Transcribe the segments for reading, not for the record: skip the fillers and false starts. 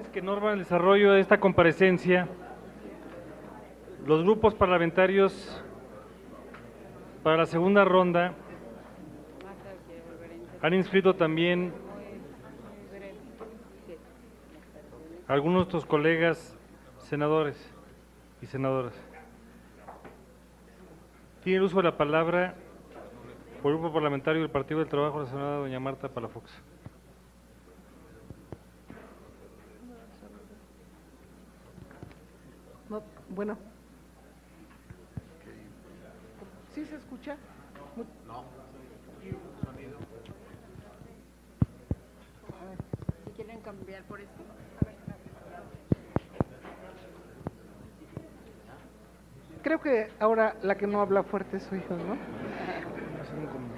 bases que norman el desarrollo de esta comparecencia, los grupos parlamentarios para la segunda ronda han inscrito también a algunos de nuestros colegas senadores y senadoras. Tiene el uso de la palabra por el Grupo Parlamentario del Partido del Trabajo la senadora doña Marta Palafox. Bueno. ¿Sí se escucha? No. Si quieren cambiar por esto. Creo que ahora la que no habla fuerte soy yo, ¿no?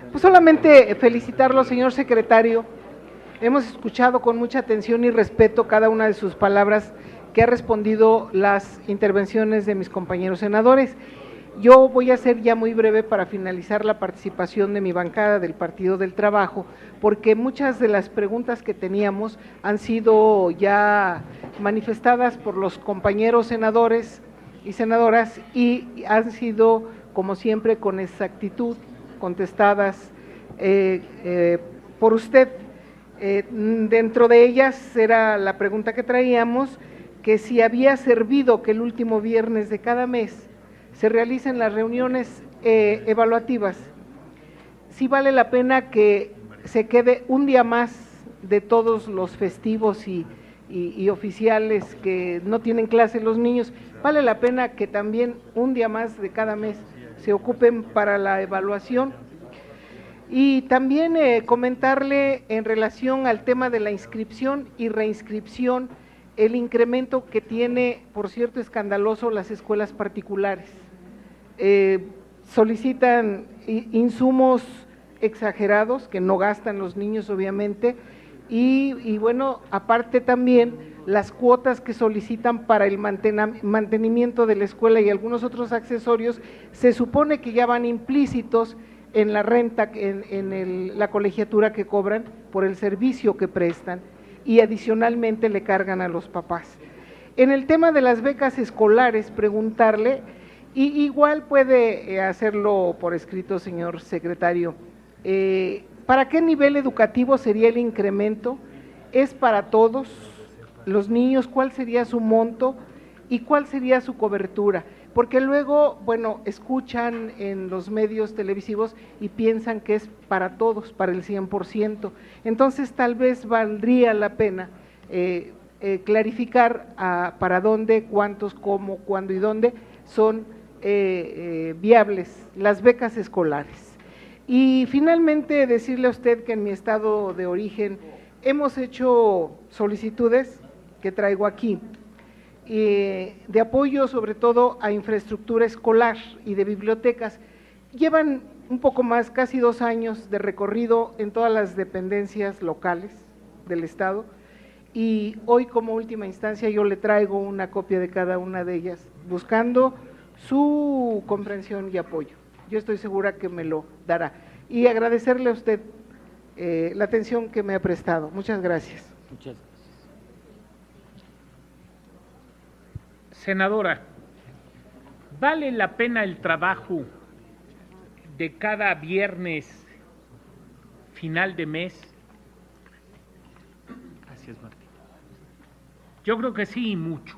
Pues solamente felicitarlo, señor secretario. Hemos escuchado con mucha atención y respeto cada una de sus palabras que ha respondido las intervenciones de mis compañeros senadores. Yo voy a ser ya muy breve para finalizar la participación de mi bancada del Partido del Trabajo, porque muchas de las preguntas que teníamos han sido ya manifestadas por los compañeros senadores y senadoras y han sido, como siempre, con exactitud contestadas por usted. Dentro de ellas era la pregunta que traíamos, que si había servido que el último viernes de cada mes se realicen las reuniones evaluativas. Sí vale la pena que se quede un día más de todos los festivos y oficiales que no tienen clase los niños, vale la pena que también un día más de cada mes se ocupen para la evaluación. Y también comentarle en relación al tema de la inscripción y reinscripción, el incremento que tiene, por cierto, escandaloso las escuelas particulares. Solicitan insumos exagerados que no gastan los niños, obviamente, y bueno, aparte también las cuotas que solicitan para el mantenimiento de la escuela y algunos otros accesorios, se supone que ya van implícitos en la renta, en la colegiatura que cobran por el servicio que prestan, y adicionalmente le cargan a los papás. En el tema de las becas escolares, preguntarle, y igual puede hacerlo por escrito, señor secretario, ¿para qué nivel educativo sería el incremento? ¿Es para todos los niños? ¿Cuál sería su monto? ¿Y cuál sería su cobertura? Porque luego, bueno, escuchan en los medios televisivos y piensan que es para todos, para el 100%. Entonces, tal vez valdría la pena clarificar para dónde, cuántos, cómo, cuándo y dónde son viables las becas escolares. Y finalmente, decirle a usted que en mi estado de origen hemos hecho solicitudes que traigo aquí, de apoyo sobre todo a infraestructura escolar y de bibliotecas. Llevan un poco más, casi 2 años de recorrido en todas las dependencias locales del estado, y hoy como última instancia yo le traigo una copia de cada una de ellas, buscando su comprensión y apoyo. Yo estoy segura que me lo dará. Y agradecerle a usted la atención que me ha prestado. Muchas gracias. Muchas gracias. Senadora, ¿vale la pena el trabajo de cada viernes final de mes? Gracias, Martín. Yo creo que sí, y mucho.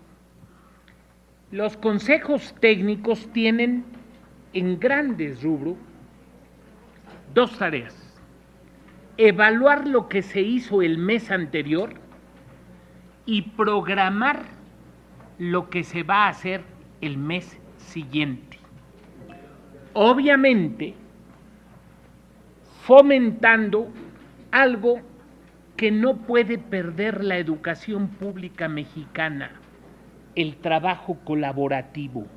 Los consejos técnicos tienen en grandes rubros 2 tareas: evaluar lo que se hizo el mes anterior y programar lo que se va a hacer el mes siguiente. Obviamente, fomentando algo que no puede perder la educación pública mexicana: el trabajo colaborativo,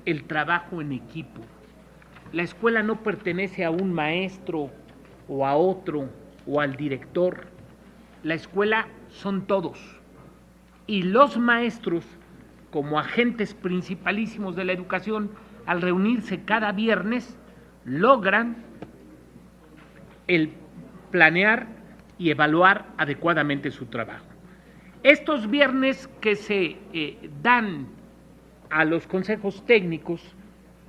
el trabajo en equipo. La escuela no pertenece a un maestro o a otro o al director. La escuela son todos. Y los maestros, como agentes principalísimos de la educación, al reunirse cada viernes, logran el planear y evaluar adecuadamente su trabajo. Estos viernes que se dan a los consejos técnicos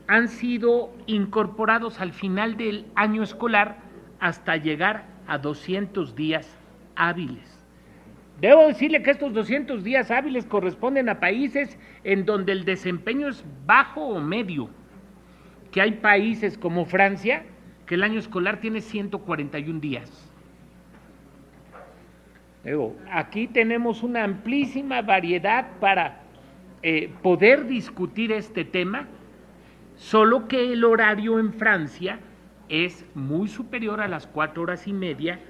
han sido incorporados al final del año escolar hasta llegar a 200 días hábiles. Debo decirle que estos 200 días hábiles corresponden a países en donde el desempeño es bajo o medio, que hay países como Francia que el año escolar tiene 141 días. Aquí tenemos una amplísima variedad para poder discutir este tema, solo que el horario en Francia es muy superior a las 4 horas y media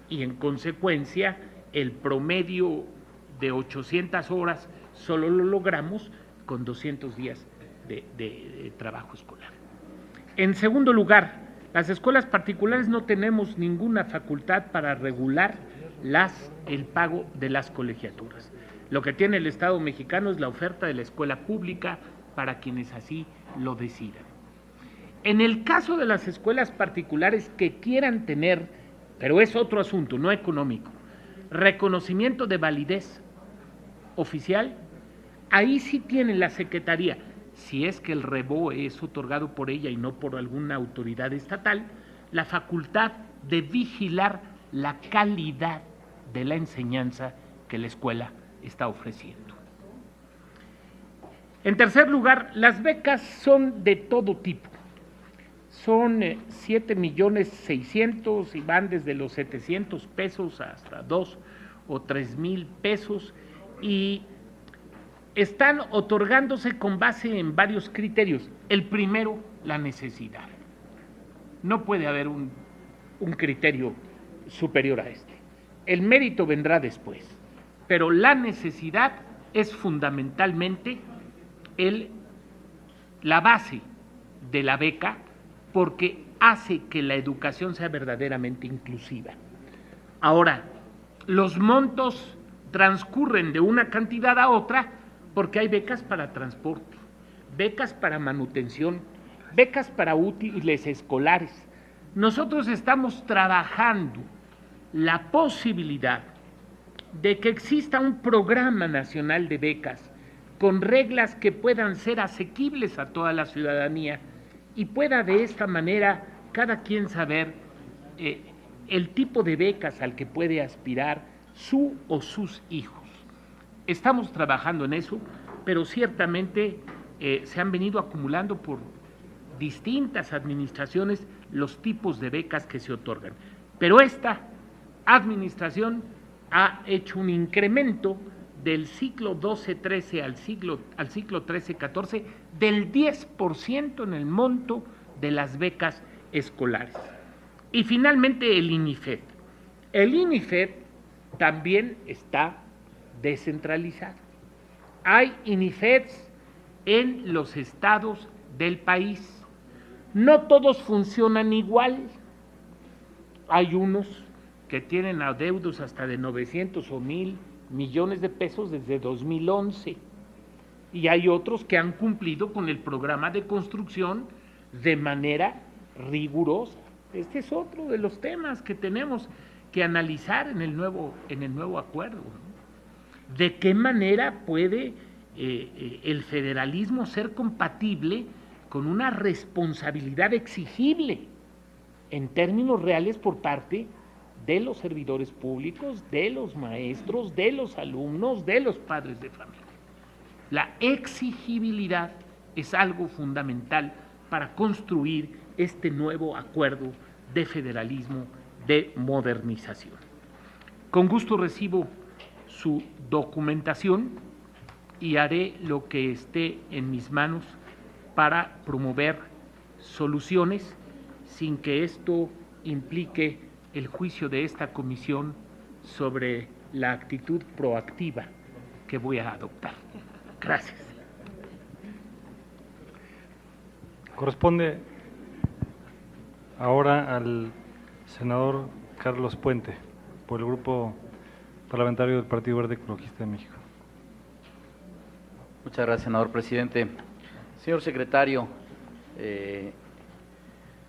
y en consecuencia el promedio de 800 horas solo lo logramos con 200 días de trabajo escolar. En segundo lugar, las escuelas particulares no tenemos ninguna facultad para regular el pago de las colegiaturas. Lo que tiene el Estado mexicano es la oferta de la escuela pública para quienes así lo decidan. En el caso de las escuelas particulares que quieran tener, pero es otro asunto, no económico, reconocimiento de validez oficial, ahí sí tiene la Secretaría, si es que el REBOE es otorgado por ella y no por alguna autoridad estatal, la facultad de vigilar la calidad de la enseñanza que la escuela está ofreciendo. En tercer lugar, las becas son de todo tipo. Son 7,600,000 y van desde los 700 pesos hasta 2 o 3,000 pesos y están otorgándose con base en varios criterios. El primero, la necesidad. No puede haber un criterio superior a este. El mérito vendrá después, pero la necesidad es fundamentalmente la base de la beca porque hace que la educación sea verdaderamente inclusiva. Ahora, los montos transcurren de una cantidad a otra porque hay becas para transporte, becas para manutención, becas para útiles escolares. Nosotros estamos trabajando la posibilidad de que exista un programa nacional de becas con reglas que puedan ser asequibles a toda la ciudadanía y pueda de esta manera cada quien saber el tipo de becas al que puede aspirar su o sus hijos. Estamos trabajando en eso, pero ciertamente se han venido acumulando por distintas administraciones los tipos de becas que se otorgan. Pero esta administración ha hecho un incremento del ciclo 12-13 al ciclo 13-14 del 10% en el monto de las becas escolares. Y finalmente el INIFED. El INIFED también está descentralizado. Hay INIFEDs en los estados del país. No todos funcionan igual. Hay unos que tienen adeudos hasta de 900 o 1,000 millones de pesos desde 2011 y hay otros que han cumplido con el programa de construcción de manera rigurosa. Este es otro de los temas que tenemos que analizar en el nuevo acuerdo, ¿no? ¿De qué manera puede el federalismo ser compatible con una responsabilidad exigible en términos reales por parte de los servidores públicos, de los maestros, de los alumnos, de los padres de familia? La exigibilidad es algo fundamental para construir este nuevo acuerdo de federalismo, de modernización. Con gusto recibo su documentación y haré lo que esté en mis manos para promover soluciones sin que esto implique el juicio de esta comisión sobre la actitud proactiva que voy a adoptar. Gracias. Corresponde ahora al senador Carlos Puente, por el Grupo Parlamentario del Partido Verde Ecologista de México. Muchas gracias, senador presidente. Señor secretario,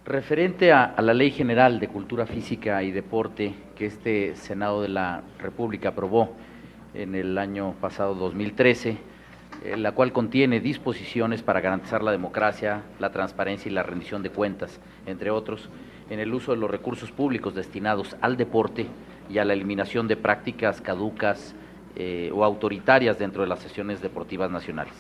referente a la Ley General de Cultura Física y Deporte que este Senado de la República aprobó, en el año pasado 2013, la cual contiene disposiciones para garantizar la democracia, la transparencia y la rendición de cuentas, entre otros, en el uso de los recursos públicos destinados al deporte y a la eliminación de prácticas caducas o autoritarias dentro de las sesiones deportivas nacionales.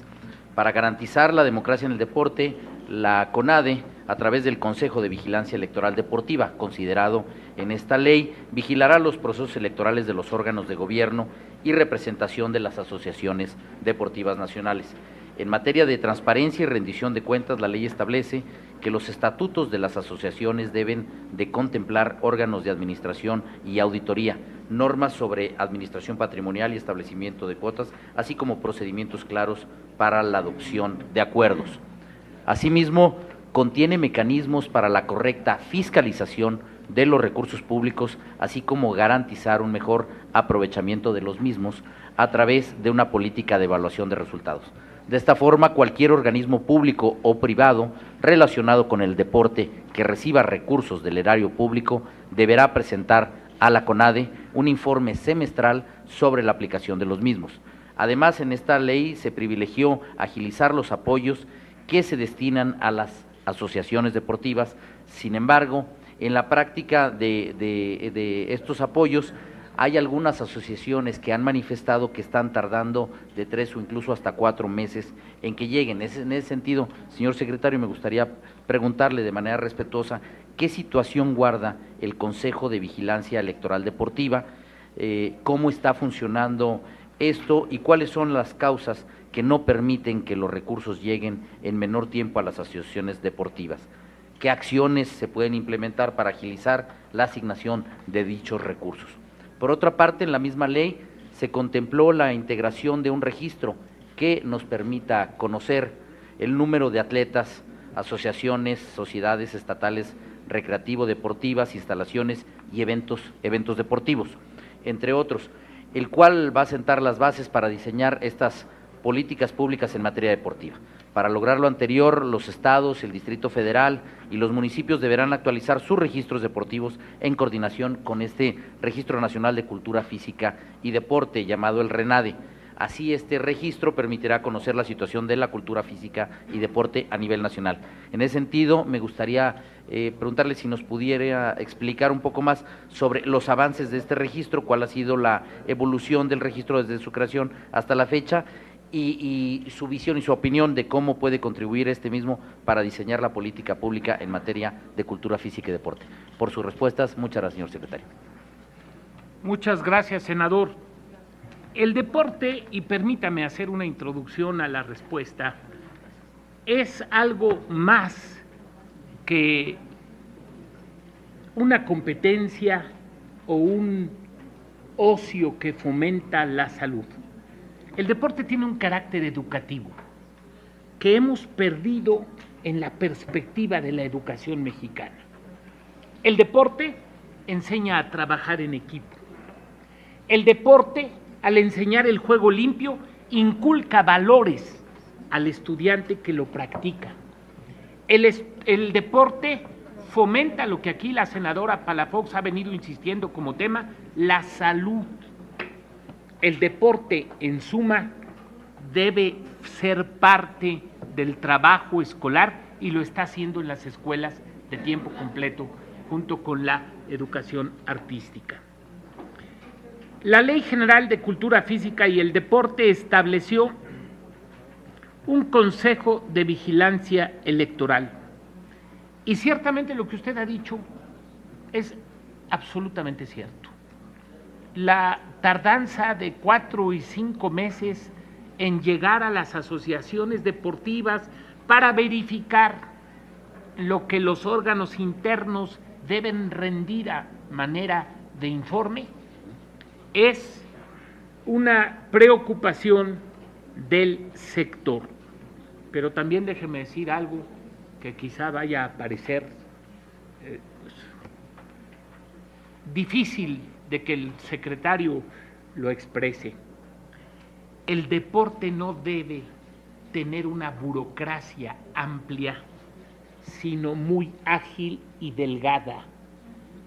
Para garantizar la democracia en el deporte, la CONADE, a través del Consejo de Vigilancia Electoral Deportiva, considerado en esta ley, vigilará los procesos electorales de los órganos de gobierno y representación de las asociaciones deportivas nacionales. En materia de transparencia y rendición de cuentas, la ley establece que los estatutos de las asociaciones deben de contemplar órganos de administración y auditoría, normas sobre administración patrimonial y establecimiento de cuotas, así como procedimientos claros para la adopción de acuerdos. Asimismo, contiene mecanismos para la correcta fiscalización de los recursos públicos, así como garantizar un mejor aprovechamiento de los mismos a través de una política de evaluación de resultados. De esta forma, cualquier organismo público o privado relacionado con el deporte que reciba recursos del erario público deberá presentar a la CONADE un informe semestral sobre la aplicación de los mismos. Además, en esta ley se privilegió agilizar los apoyos que se destinan a las asociaciones deportivas. Sin embargo, en la práctica de estos apoyos, hay algunas asociaciones que han manifestado que están tardando de 3 o incluso hasta 4 meses en que lleguen. En ese sentido, señor secretario, me gustaría preguntarle de manera respetuosa qué situación guarda el Consejo de Vigilancia Electoral Deportiva, cómo está funcionando esto y cuáles son las causas que no permiten que los recursos lleguen en menor tiempo a las asociaciones deportivas. ¿Qué acciones se pueden implementar para agilizar la asignación de dichos recursos? Por otra parte, en la misma ley se contempló la integración de un registro que nos permita conocer el número de atletas, asociaciones, sociedades estatales recreativo-deportivas, instalaciones y eventos deportivos, entre otros, el cual va a sentar las bases para diseñar estas políticas públicas en materia deportiva. Para lograr lo anterior, los estados, el Distrito Federal y los municipios deberán actualizar sus registros deportivos en coordinación con este Registro Nacional de Cultura Física y Deporte, llamado el RENADE. Así, este registro permitirá conocer la situación de la cultura física y deporte a nivel nacional. En ese sentido, me gustaría preguntarle si nos pudiera explicar un poco más sobre los avances de este registro, cuál ha sido la evolución del registro desde su creación hasta la fecha, y su visión y su opinión de cómo puede contribuir este mismo para diseñar la política pública en materia de cultura física y deporte. Por sus respuestas, muchas gracias, señor secretario. Muchas gracias, senador. El deporte, y permítame hacer una introducción a la respuesta, es algo más que una competencia o un ocio que fomenta la salud. El deporte tiene un carácter educativo que hemos perdido en la perspectiva de la educación mexicana. El deporte enseña a trabajar en equipo. El deporte, al enseñar el juego limpio, inculca valores al estudiante que lo practica. El deporte fomenta lo que aquí la senadora Palafox ha venido insistiendo como tema, la salud. El deporte, en suma, debe ser parte del trabajo escolar y lo está haciendo en las escuelas de tiempo completo junto con la educación artística. La Ley General de Cultura Física y el Deporte estableció un Consejo de Vigilancia Electoral. Y ciertamente lo que usted ha dicho es absolutamente cierto. La tardanza de 4 y 5 meses en llegar a las asociaciones deportivas para verificar lo que los órganos internos deben rendir a manera de informe es una preocupación del sector. Pero también déjeme decir algo que quizá vaya a parecer difícil de que el secretario lo exprese. El deporte no debe tener una burocracia amplia, sino muy ágil y delgada,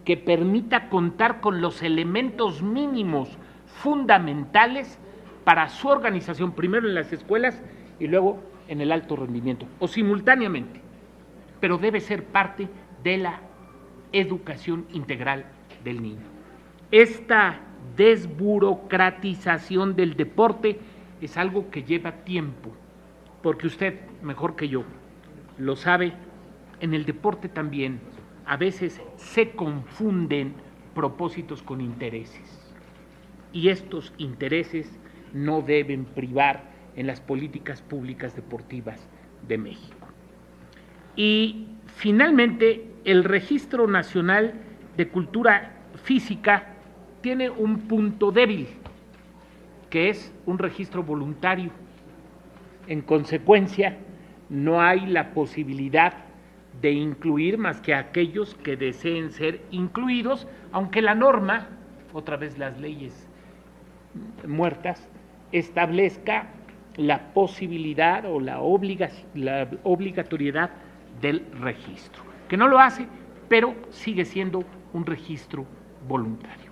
que permita contar con los elementos mínimos fundamentales para su organización, primero en las escuelas y luego en el alto rendimiento, o simultáneamente, pero debe ser parte de la educación integral del niño. Esta desburocratización del deporte es algo que lleva tiempo, porque usted, mejor que yo, lo sabe, en el deporte también a veces se confunden propósitos con intereses, y estos intereses no deben privar en las políticas públicas deportivas de México. Y finalmente, el Registro Nacional de Cultura Física tiene un punto débil, que es un registro voluntario. En consecuencia, no hay la posibilidad de incluir más que aquellos que deseen ser incluidos, aunque la norma, otra vez las leyes muertas, establezca la posibilidad o la obligatoriedad del registro, que no lo hace, pero sigue siendo un registro voluntario.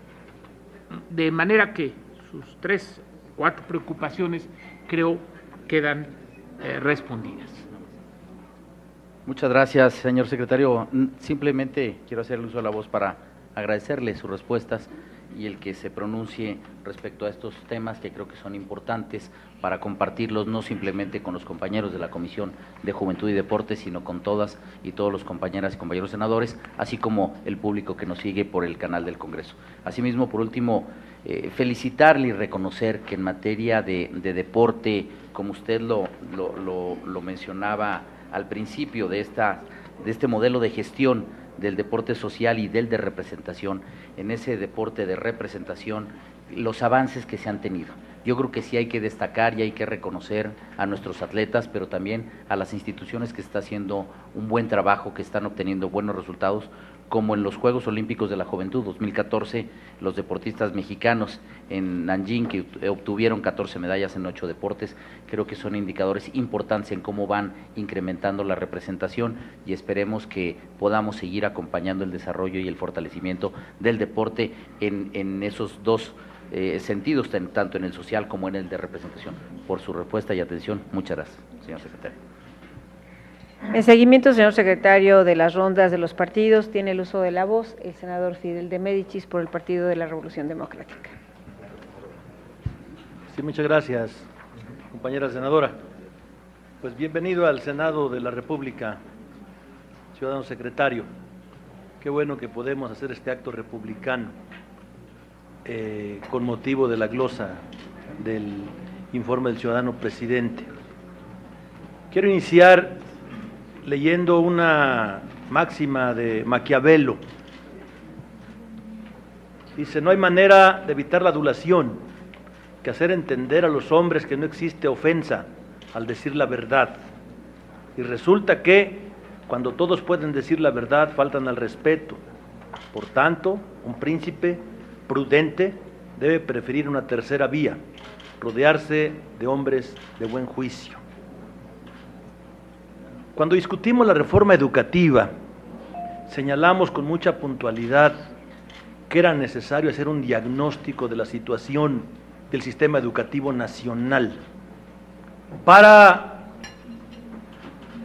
De manera que sus 3 o 4 preocupaciones creo quedan respondidas. Muchas gracias, señor secretario. Simplemente quiero hacer uso de la voz para agradecerle sus respuestas y el que se pronuncie respecto a estos temas que creo que son importantes para compartirlos no simplemente con los compañeros de la Comisión de Juventud y Deportes, sino con todas y todos los compañeras y compañeros senadores, así como el público que nos sigue por el canal del Congreso. Asimismo, por último, felicitarle y reconocer que en materia de deporte, como usted lo mencionaba al principio de este modelo de gestión del deporte social y del de representación, en ese deporte de representación, los avances que se han tenido. Yo creo que sí hay que destacar y hay que reconocer a nuestros atletas, pero también a las instituciones que están haciendo un buen trabajo, que están obteniendo buenos resultados, como en los Juegos Olímpicos de la Juventud 2014, los deportistas mexicanos en Nanjing, que obtuvieron 14 medallas en 8 deportes, creo que son indicadores importantes en cómo van incrementando la representación y esperemos que podamos seguir acompañando el desarrollo y el fortalecimiento del deporte en esos dos sentidos, tanto en el social como en el de representación. Por su respuesta y atención, muchas gracias, señor secretario. En seguimiento, señor secretario, de las rondas de los partidos, tiene el uso de la voz el senador Fidel de Médicis por el Partido de la Revolución Democrática. Sí, muchas gracias, compañera senadora. Pues bienvenido al Senado de la República, ciudadano secretario. Qué bueno que podemos hacer este acto republicano con motivo de la glosa del informe del ciudadano presidente. Quiero iniciar leyendo una máxima de Maquiavelo. Dice: no hay manera de evitar la adulación que hacer entender a los hombres que no existe ofensa al decir la verdad. Y resulta que, cuando todos pueden decir la verdad, faltan al respeto. Por tanto, un príncipe prudente debe preferir una tercera vía, rodearse de hombres de buen juicio. Cuando discutimos la reforma educativa, señalamos con mucha puntualidad que era necesario hacer un diagnóstico de la situación del sistema educativo nacional para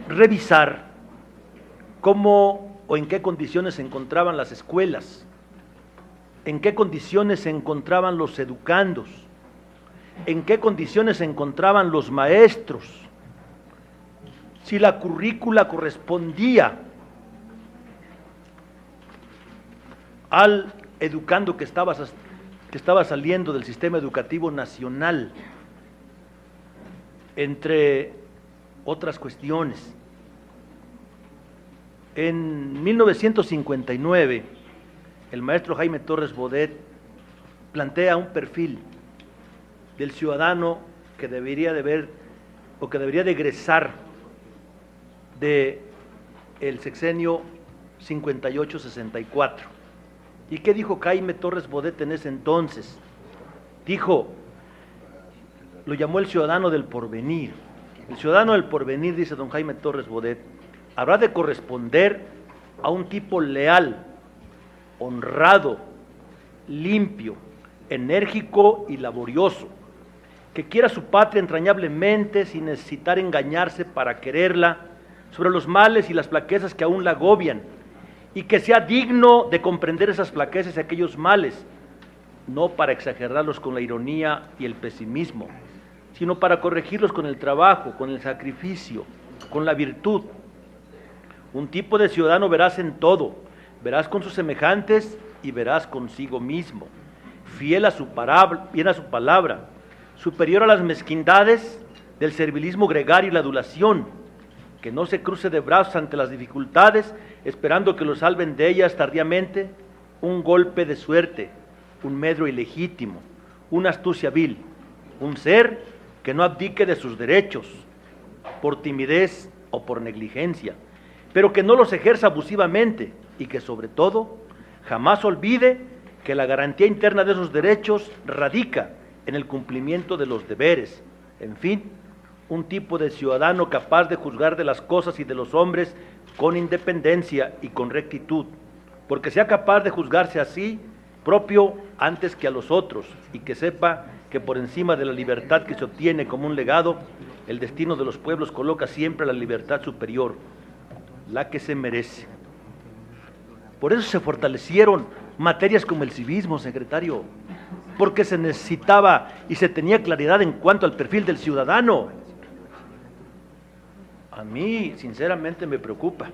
revisar cómo o en qué condiciones se encontraban las escuelas, en qué condiciones se encontraban los educandos, en qué condiciones se encontraban los maestros, si la currícula correspondía al educando que estaba saliendo del sistema educativo nacional, entre otras cuestiones. En 1959, el maestro Jaime Torres Bodet plantea un perfil del ciudadano que debería de ver o que debería de egresar del sexenio 58-64. ¿Y qué dijo Jaime Torres Bodet en ese entonces? Dijo, lo llamó el ciudadano del porvenir. El ciudadano del porvenir, dice don Jaime Torres Bodet, habrá de corresponder a un tipo leal, honrado, limpio, enérgico y laborioso, que quiera su patria entrañablemente sin necesitar engañarse para quererla, sobre los males y las flaquezas que aún la agobian, y que sea digno de comprender esas flaquezas y aquellos males, no para exagerarlos con la ironía y el pesimismo, sino para corregirlos con el trabajo, con el sacrificio, con la virtud. Un tipo de ciudadano veraz en todo, veraz con sus semejantes y veraz consigo mismo, fiel a su palabra, superior a las mezquindades del servilismo gregario y la adulación, que no se cruce de brazos ante las dificultades, esperando que lo salven de ellas tardíamente un golpe de suerte, un medro ilegítimo, una astucia vil, un ser que no abdique de sus derechos por timidez o por negligencia, pero que no los ejerza abusivamente y que sobre todo jamás olvide que la garantía interna de esos derechos radica en el cumplimiento de los deberes. En fin, un tipo de ciudadano capaz de juzgar de las cosas y de los hombres con independencia y con rectitud, porque sea capaz de juzgarse así propio antes que a los otros, y que sepa que por encima de la libertad que se obtiene como un legado, el destino de los pueblos coloca siempre la libertad superior, la que se merece. Por eso se fortalecieron materias como el civismo, secretario, porque se necesitaba y se tenía claridad en cuanto al perfil del ciudadano. A mí, sinceramente, me preocupa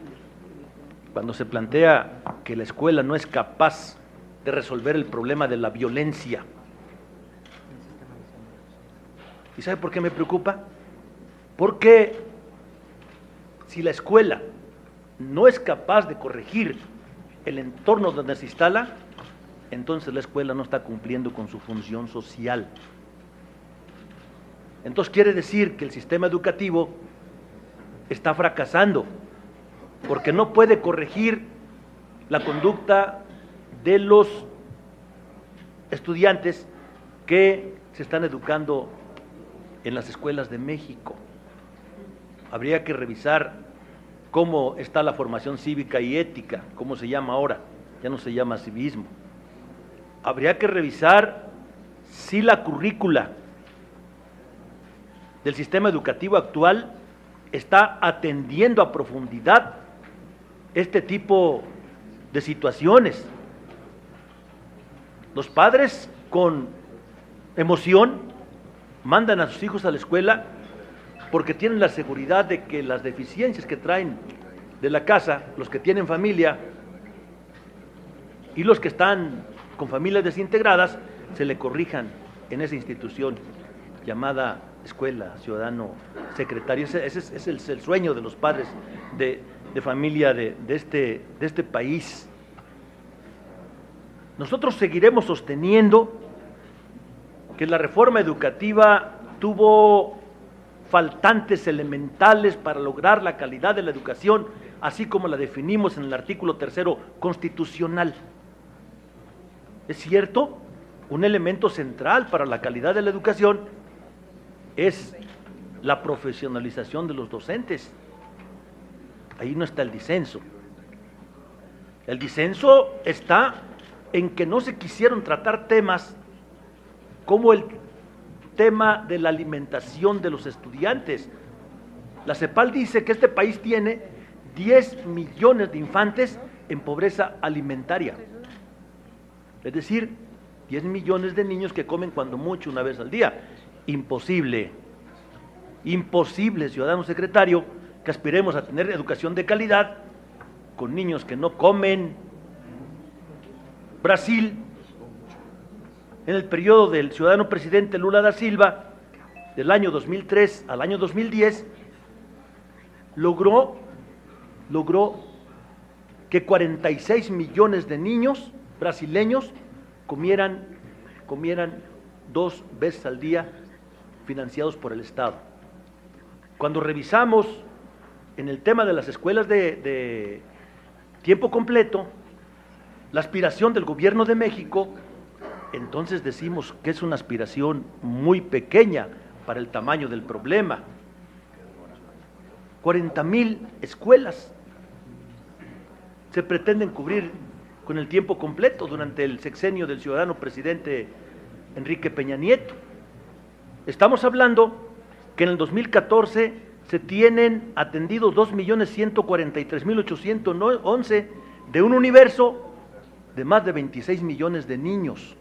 cuando se plantea que la escuela no es capaz de resolver el problema de la violencia. ¿Y sabe por qué me preocupa? Porque si la escuela no es capaz de corregir el entorno donde se instala, entonces la escuela no está cumpliendo con su función social. Entonces quiere decir que el sistema educativo está fracasando, porque no puede corregir la conducta de los estudiantes que se están educando en las escuelas de México. Habría que revisar cómo está la formación cívica y ética, cómo se llama ahora, ya no se llama civismo. Habría que revisar si la currícula del sistema educativo actual está atendiendo a profundidad este tipo de situaciones. Los padres con emoción mandan a sus hijos a la escuela porque tienen la seguridad de que las deficiencias que traen de la casa, los que tienen familia y los que están con familias desintegradas, se le corrijan en esa institución llamada escuela, ciudadano, secretario. Ese es el sueño de los padres de familia de este país. Nosotros seguiremos sosteniendo que la reforma educativa tuvo faltantes elementales para lograr la calidad de la educación, así como la definimos en el artículo 3º constitucional. Es cierto, un elemento central para la calidad de la educación es la profesionalización de los docentes. Ahí no está el disenso. El disenso está en que no se quisieron tratar temas como el tema de la alimentación de los estudiantes. La CEPAL dice que este país tiene 10 millones de infantes en pobreza alimentaria. Es decir, 10 millones de niños que comen cuando mucho una vez al día. Imposible, imposible, ciudadano secretario, que aspiremos a tener educación de calidad con niños que no comen. Brasil, en el periodo del ciudadano presidente Lula da Silva, del año 2003 al año 2010, logró que 46 millones de niños brasileños comieran 2 veces al día, financiados por el Estado. Cuando revisamos en el tema de las escuelas de tiempo completo, la aspiración del gobierno de México, entonces decimos que es una aspiración muy pequeña para el tamaño del problema. 40,000 escuelas se pretenden cubrir con el tiempo completo durante el sexenio del ciudadano presidente Enrique Peña Nieto. Estamos hablando que en el 2014 se tienen atendidos 2.143.811 de un universo de más de 26 millones de niños.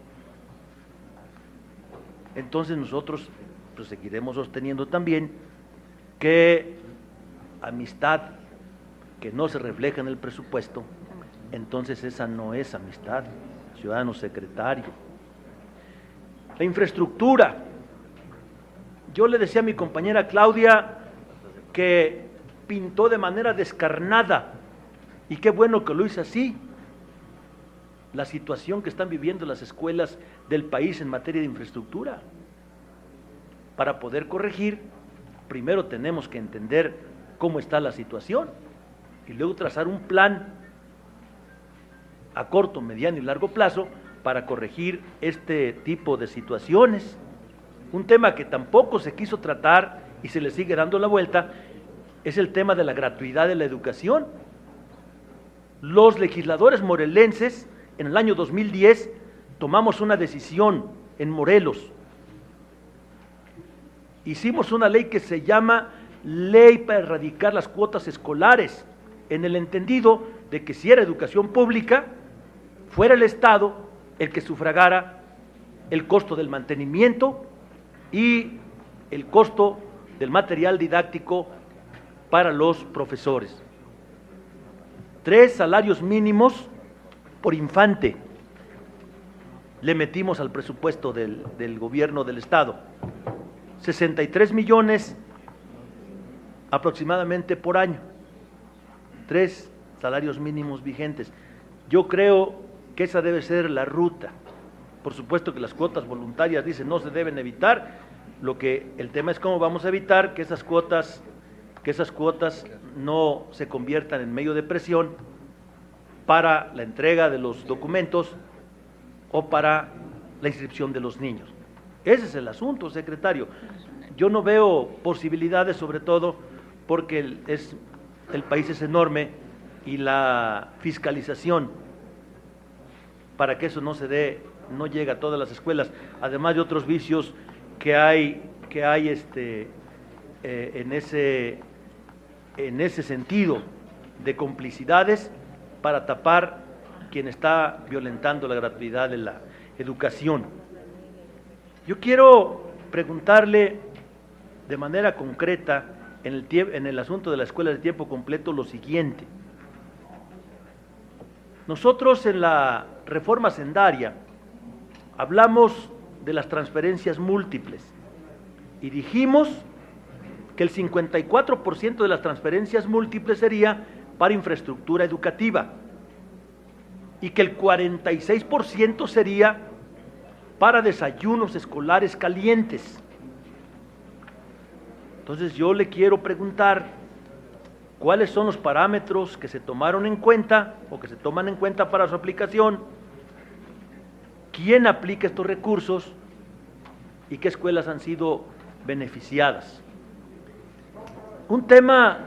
Entonces nosotros pues seguiremos sosteniendo también que amistad que no se refleja en el presupuesto, entonces esa no es amistad, ciudadano secretario. La infraestructura. Yo le decía a mi compañera Claudia que pintó de manera descarnada, y qué bueno que lo hizo así, la situación que están viviendo las escuelas del país en materia de infraestructura. Para poder corregir, primero tenemos que entender cómo está la situación y luego trazar un plan a corto, mediano y largo plazo para corregir este tipo de situaciones. Un tema que tampoco se quiso tratar y se le sigue dando la vuelta es el tema de la gratuidad de la educación. Los legisladores morelenses en el año 2010 tomamos una decisión en Morelos. Hicimos una ley que se llama Ley para erradicar las cuotas escolares, en el entendido de que si era educación pública, fuera el Estado el que sufragara el costo del mantenimiento y el costo del material didáctico para los profesores. 3 salarios mínimos por infante le metimos al presupuesto del gobierno del Estado. 63 millones aproximadamente por año. 3 salarios mínimos vigentes. Yo creo que esa debe ser la ruta. Por supuesto que las cuotas voluntarias, dicen, no se deben evitar. El tema es cómo vamos a evitar que esas cuotas no se conviertan en medio de presión para la entrega de los documentos o para la inscripción de los niños. Ese es el asunto, secretario. Yo no veo posibilidades, sobre todo porque el país es enorme y la fiscalización para que eso no se dé, no llega a todas las escuelas, además de otros vicios que hay en ese sentido de complicidades para tapar quien está violentando la gratuidad de la educación. Yo quiero preguntarle de manera concreta en el asunto de la escuela de tiempo completo lo siguiente. Nosotros en la reforma sendaria hablamos de las transferencias múltiples y dijimos que el 54% de las transferencias múltiples sería para infraestructura educativa y que el 46% sería para desayunos escolares calientes. Entonces yo le quiero preguntar cuáles son los parámetros que se tomaron en cuenta o que se toman en cuenta para su aplicación, quién aplica estos recursos y qué escuelas han sido beneficiadas. Un tema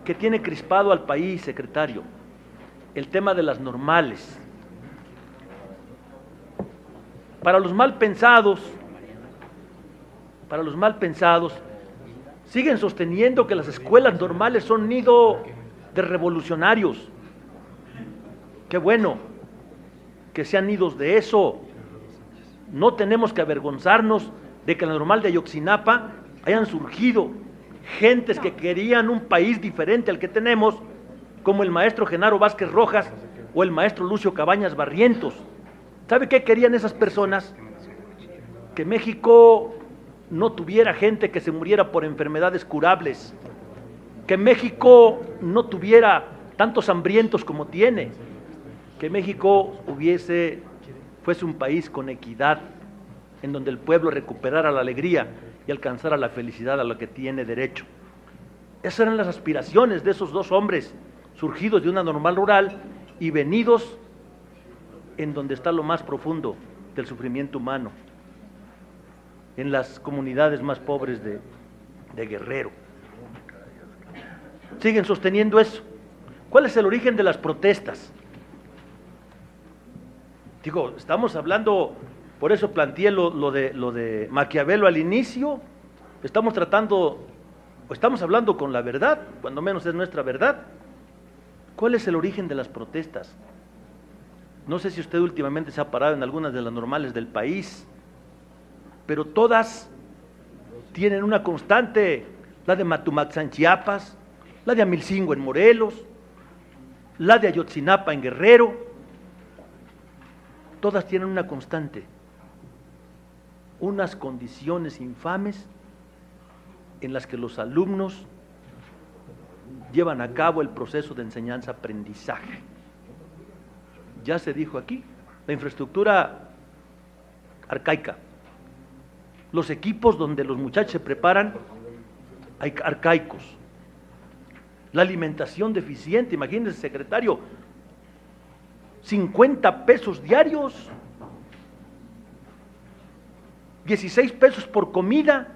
que tiene crispado al país, secretario, el tema de las normales. Para los mal pensados, siguen sosteniendo que las escuelas normales son nido de revolucionarios. Qué bueno que sean nidos de eso. No tenemos que avergonzarnos de que en la normal de Ayotzinapa hayan surgido gentes que querían un país diferente al que tenemos, como el maestro Genaro Vázquez Rojas o el maestro Lucio Cabañas Barrientos. ¿Sabe qué querían esas personas? Que México no tuviera gente que se muriera por enfermedades curables, que México no tuviera tantos hambrientos como tiene, que México fuese un país con equidad, en donde el pueblo recuperara la alegría y alcanzara la felicidad a la que tiene derecho. Esas eran las aspiraciones de esos dos hombres, surgidos de una normal rural y venidos en donde está lo más profundo del sufrimiento humano, en las comunidades más pobres de Guerrero. Siguen sosteniendo eso. ¿Cuál es el origen de las protestas? Digo, estamos hablando Por eso planteé lo de Maquiavelo al inicio. Estamos hablando con la verdad, cuando menos es nuestra verdad. ¿Cuál es el origen de las protestas? No sé si usted últimamente se ha parado en algunas de las normales del país, pero todas tienen una constante, la de Matumaxá en Chiapas, la de Amilcingo en Morelos, la de Ayotzinapa en Guerrero, todas tienen una constante, unas condiciones infames en las que los alumnos llevan a cabo el proceso de enseñanza-aprendizaje. Ya se dijo aquí, la infraestructura arcaica, los equipos donde los muchachos se preparan arcaicos, la alimentación deficiente, imagínense, secretario, 50 pesos diarios, 16 pesos por comida.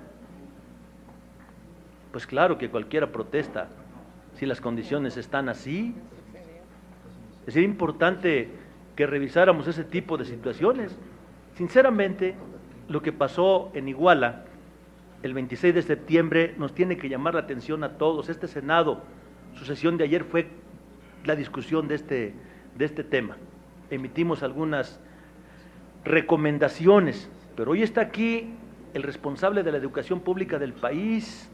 Pues claro que cualquiera protesta si las condiciones están así. Es importante que revisáramos ese tipo de situaciones. Sinceramente, lo que pasó en Iguala el 26 de septiembre nos tiene que llamar la atención a todos. Este Senado, su sesión de ayer fue la discusión de este tema. Emitimos algunas recomendaciones, pero hoy está aquí el responsable de la educación pública del país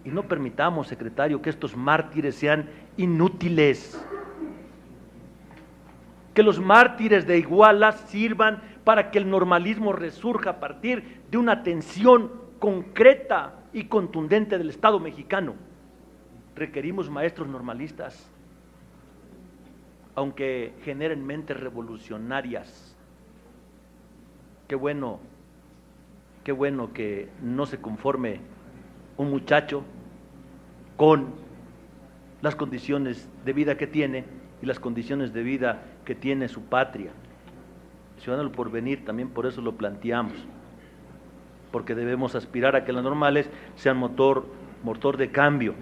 y no permitamos, secretario, que estos mártires sean inútiles. Que los mártires de Iguala sirvan para que el normalismo resurja a partir de una atención concreta y contundente del Estado mexicano. Requerimos maestros normalistas, aunque generen mentes revolucionarias. Qué bueno que no se conforme un muchacho con las condiciones de vida que tiene y las condiciones de vida que tiene su patria. Ciudadano del Porvenir también por eso lo planteamos, porque debemos aspirar a que las normales sean motor de cambio.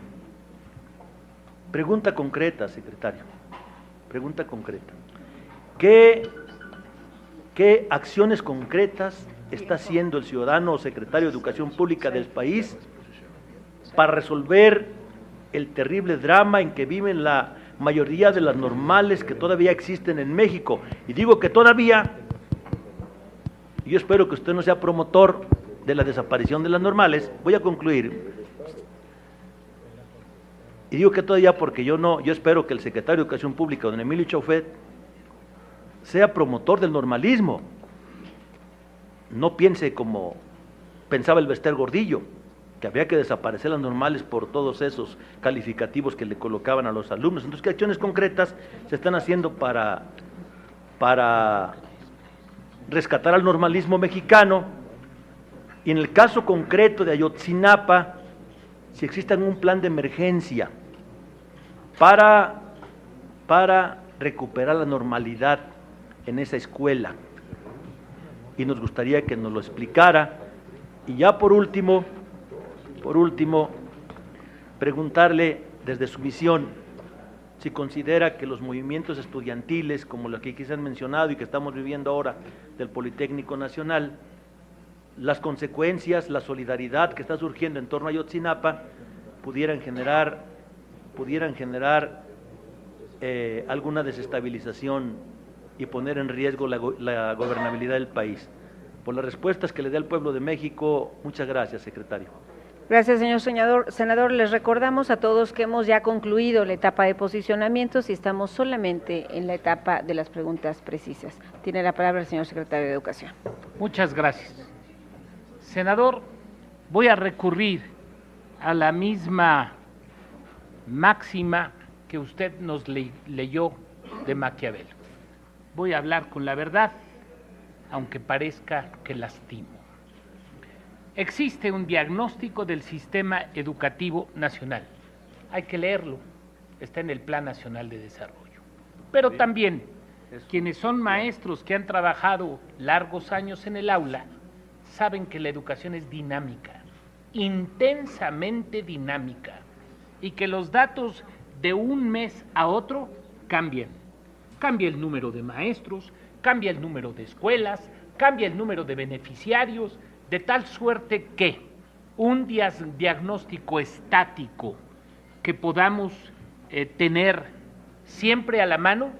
Pregunta concreta, secretario, pregunta concreta. ¿Qué acciones concretas está haciendo el ciudadano o secretario de Educación Pública del país para resolver el terrible drama en que viven la mayoría de las normales que todavía existen en México? Y digo que todavía, yo espero que usted no sea promotor de la desaparición de las normales. Voy a concluir. Y digo que todavía porque yo espero que el secretario de Educación Pública, don Emilio Chauvet, sea promotor del normalismo. No piense como pensaba el Bester Gordillo, que había que desaparecer las normales por todos esos calificativos que le colocaban a los alumnos. Entonces, ¿qué acciones concretas se están haciendo para rescatar al normalismo mexicano? Y en el caso concreto de Ayotzinapa, si existe algún plan de emergencia para recuperar la normalidad en esa escuela. Y nos gustaría que nos lo explicara. Y ya por último, preguntarle desde su visión si considera que los movimientos estudiantiles, como los que aquí se han mencionado y que estamos viviendo ahora del Politécnico Nacional, las consecuencias, la solidaridad que está surgiendo en torno a Ayotzinapa, pudieran generar alguna desestabilización y poner en riesgo la gobernabilidad del país. Por las respuestas que le dé al pueblo de México, muchas gracias, secretario. Gracias, señor senador. Les recordamos a todos que hemos ya concluido la etapa de posicionamientos y estamos solamente en la etapa de las preguntas precisas. Tiene la palabra el señor secretario de Educación. Muchas gracias. Senador, voy a recurrir a la misma máxima que usted nos leyó de Maquiavelo. Voy a hablar con la verdad, aunque parezca que lastimo. Existe un diagnóstico del sistema educativo nacional. Hay que leerlo, está en el Plan Nacional de Desarrollo. Pero también, quienes son maestros que han trabajado largos años en el aula, saben que la educación es dinámica, intensamente dinámica, y que los datos de un mes a otro cambian. Cambia el número de maestros, cambia el número de escuelas, cambia el número de beneficiarios, de tal suerte que un diagnóstico estático que podamos tener siempre a la mano,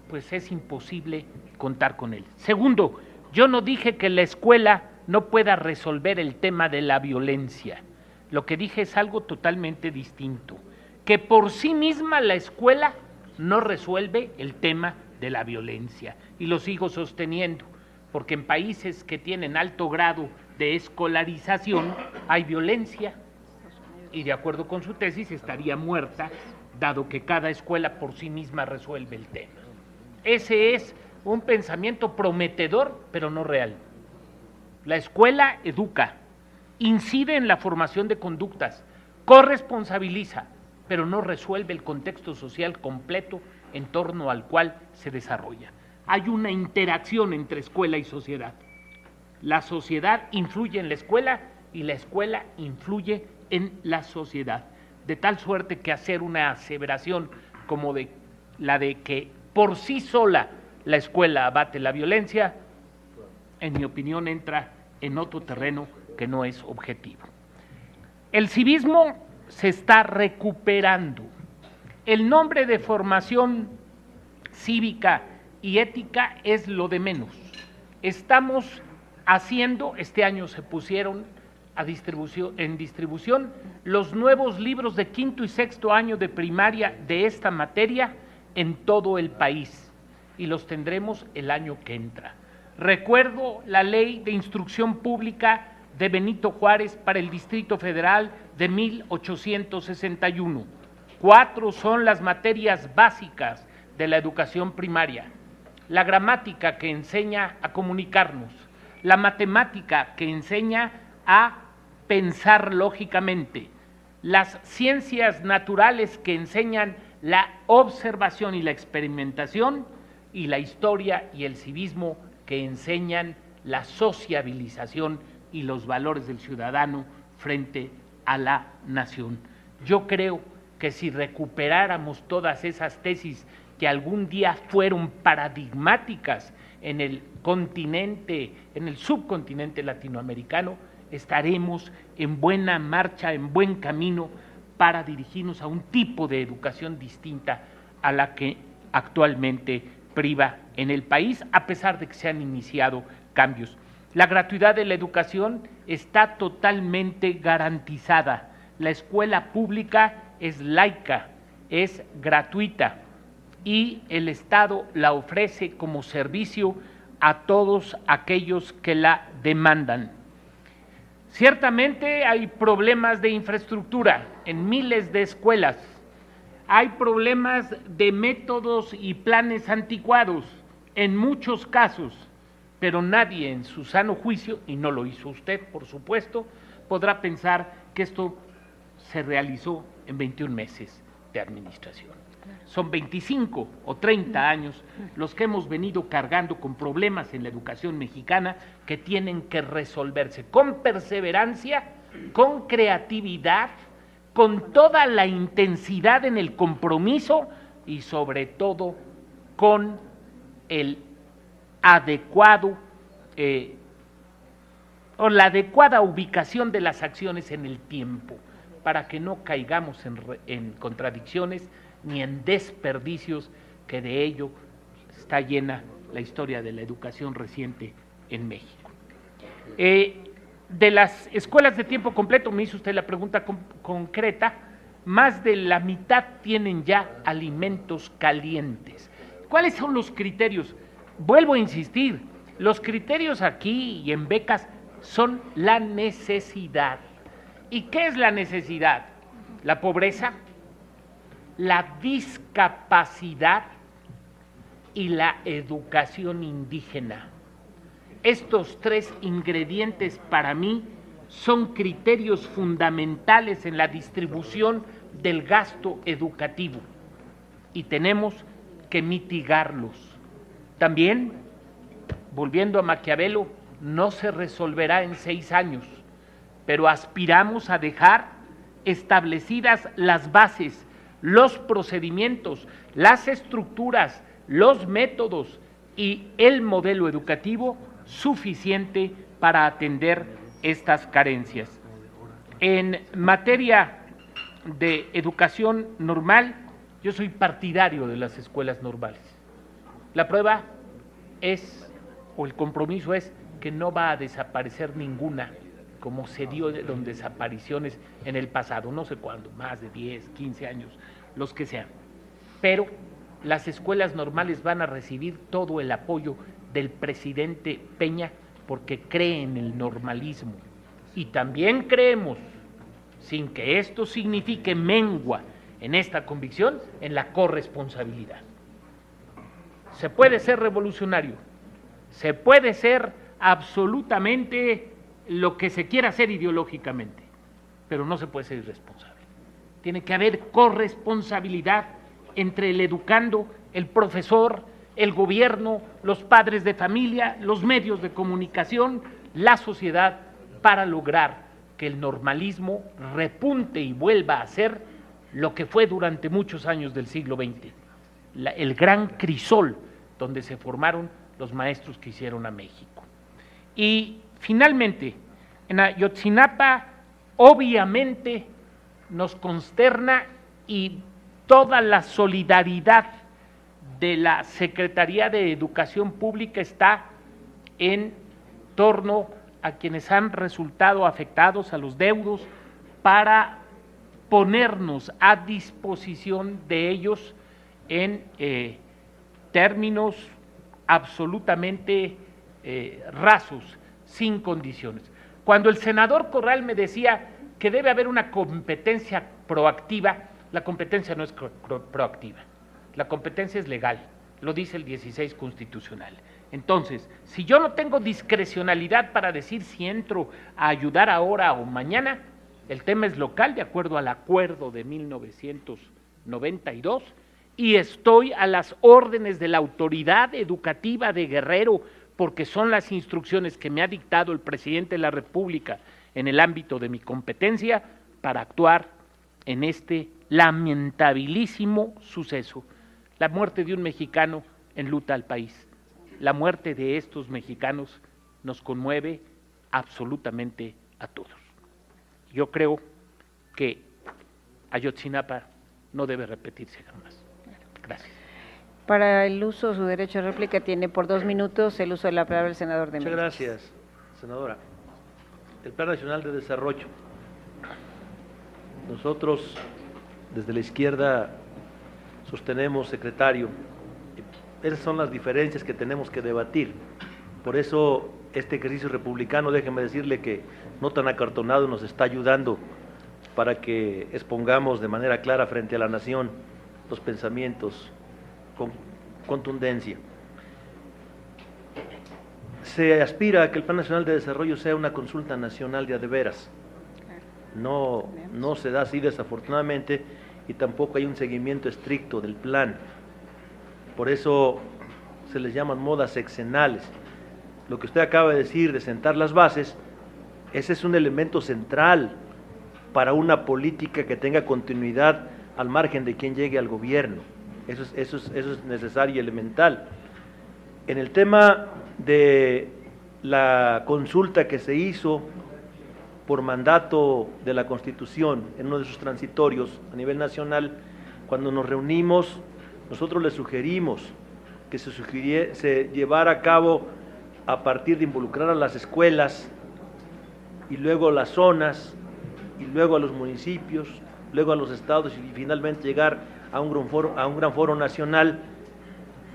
pues es imposible contar con él. Segundo, yo no dije que la escuela no pueda resolver el tema de la violencia. Lo que dije es algo totalmente distinto, que por sí misma la escuela no resuelve el tema de la violencia, y lo sigo sosteniendo, porque en países que tienen alto grado de escolarización hay violencia, y de acuerdo con su tesis estaría muerta, dado que cada escuela por sí misma resuelve el tema. Ese es un pensamiento prometedor, pero no real. La escuela educa, incide en la formación de conductas, corresponsabiliza, pero no resuelve el contexto social completo en torno al cual se desarrolla. Hay una interacción entre escuela y sociedad. La sociedad influye en la escuela y la escuela influye en la sociedad, de tal suerte que hacer una aseveración como la de que por sí sola la escuela abate la violencia, en mi opinión entra en otro terreno que no es objetivo. El civismo se está recuperando. El nombre de formación cívica y ética es lo de menos. Estamos haciendo, este año se pusieron en distribución los nuevos libros de quinto y sexto año de primaria de esta materia en todo el país, y los tendremos el año que entra. Recuerdo la Ley de Instrucción Pública de Benito Juárez para el Distrito Federal de 1861. 4 son las materias básicas de la educación primaria: la gramática, que enseña a comunicarnos; la matemática, que enseña a pensar lógicamente; las ciencias naturales, que enseñan la observación y la experimentación; y la historia y el civismo, que enseñan la sociabilización y los valores del ciudadano frente a la nación. Yo creo que si recuperáramos todas esas tesis que algún día fueron paradigmáticas en el continente, en el subcontinente latinoamericano, estaremos en buena marcha, en buen camino para dirigirnos a un tipo de educación distinta a la que actualmente priva en el país, a pesar de que se han iniciado cambios. La gratuidad de la educación está totalmente garantizada. La escuela pública es laica, es gratuita, y el Estado la ofrece como servicio a todos aquellos que la demandan. Ciertamente hay problemas de infraestructura en miles de escuelas, hay problemas de métodos y planes anticuados en muchos casos, pero nadie en su sano juicio, y no lo hizo usted, por supuesto, podrá pensar que esto se realizó en 21 meses de administración. Son 25 o 30 años los que hemos venido cargando con problemas en la educación mexicana que tienen que resolverse con perseverancia, con creatividad, con toda la intensidad en el compromiso y sobre todo con el adecuado o la adecuada ubicación de las acciones en el tiempo, para que no caigamos en contradicciones ni en desperdicios, que de ello está llena la historia de la educación reciente en México. De las escuelas de tiempo completo, me hizo usted la pregunta concreta, más de la mitad tienen ya alimentos calientes. ¿Cuáles son los criterios? Vuelvo a insistir, los criterios aquí y en becas son la necesidad. ¿Y qué es la necesidad? La pobreza, la discapacidad y la educación indígena. Estos 3 ingredientes para mí son criterios fundamentales en la distribución del gasto educativo y tenemos que mitigarlos. También, volviendo a Maquiavelo, no se resolverá en 6 años, pero aspiramos a dejar establecidas las bases, los procedimientos, las estructuras, los métodos y el modelo educativo suficiente para atender estas carencias. En materia de educación normal, yo soy partidario de las escuelas normales. La prueba es, o el compromiso es, que no va a desaparecer ninguna, como se dieron desapariciones en el pasado, no sé cuándo, más de 10, 15 años, los que sean. Pero las escuelas normales van a recibir todo el apoyo del presidente Peña porque cree en el normalismo. Y también creemos, sin que esto signifique mengua en esta convicción, en la corresponsabilidad. Se puede ser revolucionario, se puede ser absolutamente lo que se quiera hacer ideológicamente, pero no se puede ser irresponsable. Tiene que haber corresponsabilidad entre el educando, el profesor, el gobierno, los padres de familia, los medios de comunicación, la sociedad, para lograr que el normalismo repunte y vuelva a ser lo que fue durante muchos años del siglo XX, el gran crisol donde se formaron los maestros que hicieron a México. Y finalmente, en Ayotzinapa obviamente nos consterna, y toda la solidaridad de la Secretaría de Educación Pública está en torno a quienes han resultado afectados, a los deudos, para ponernos a disposición de ellos en términos absolutamente rasos, sin condiciones. Cuando el senador Corral me decía que debe haber una competencia proactiva, la competencia no es proactiva, la competencia es legal, lo dice el 16 constitucional. Entonces, si yo no tengo discrecionalidad para decir si entro a ayudar ahora o mañana, el tema es local, de acuerdo al acuerdo de 1992, y estoy a las órdenes de la autoridad educativa de Guerrero, porque son las instrucciones que me ha dictado el presidente de la República en el ámbito de mi competencia para actuar en este lamentabilísimo suceso. La muerte de un mexicano enluta al país. La muerte de estos mexicanos nos conmueve absolutamente a todos. Yo creo que Ayotzinapa no debe repetirse jamás. Gracias. Para el uso de su derecho de réplica tiene por 2 minutos el uso de la palabra el senador de Muchas México. gracias, senadora. El Plan Nacional de Desarrollo. Nosotros, desde la izquierda, sostenemos, secretario, esas son las diferencias que tenemos que debatir. Por eso este ejercicio republicano, déjeme decirle que no tan acartonado, nos está ayudando para que expongamos de manera clara frente a la nación los pensamientos con contundencia. Se aspira a que el Plan Nacional de Desarrollo sea una consulta nacional de a de veras. No se da así, desafortunadamente, y tampoco hay un seguimiento estricto del plan. Por eso se les llaman modas sexenales. Lo que usted acaba de decir, de sentar las bases, ese es un elemento central para una política que tenga continuidad al margen de quien llegue al gobierno. Eso es necesario y elemental. En el tema de la consulta que se hizo por mandato de la Constitución en uno de sus transitorios a nivel nacional, cuando nos reunimos, nosotros le sugerimos que se llevara a cabo a partir de involucrar a las escuelas y luego las zonas y luego a los municipios, luego a los estados y finalmente llegar a un gran foro nacional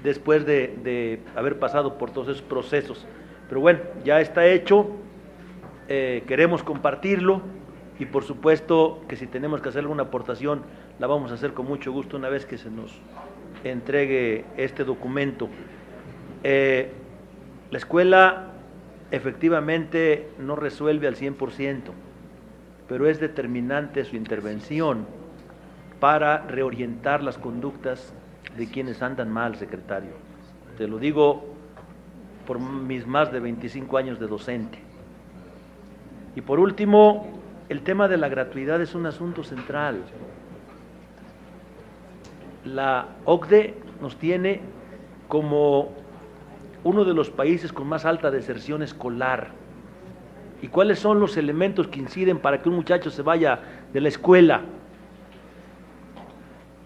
después de haber pasado por todos esos procesos. Pero bueno, ya está hecho, queremos compartirlo y por supuesto que si tenemos que hacer alguna aportación la vamos a hacer con mucho gusto una vez que se nos entregue este documento. La escuela efectivamente no resuelve al 100%, pero es determinante su intervención para reorientar las conductas de quienes andan mal, secretario. Te lo digo por mis más de 25 años de docente. Y por último, el tema de la gratuidad es un asunto central. La OCDE nos tiene como uno de los países con más alta deserción escolar. ¿Y cuáles son los elementos que inciden para que un muchacho se vaya de la escuela?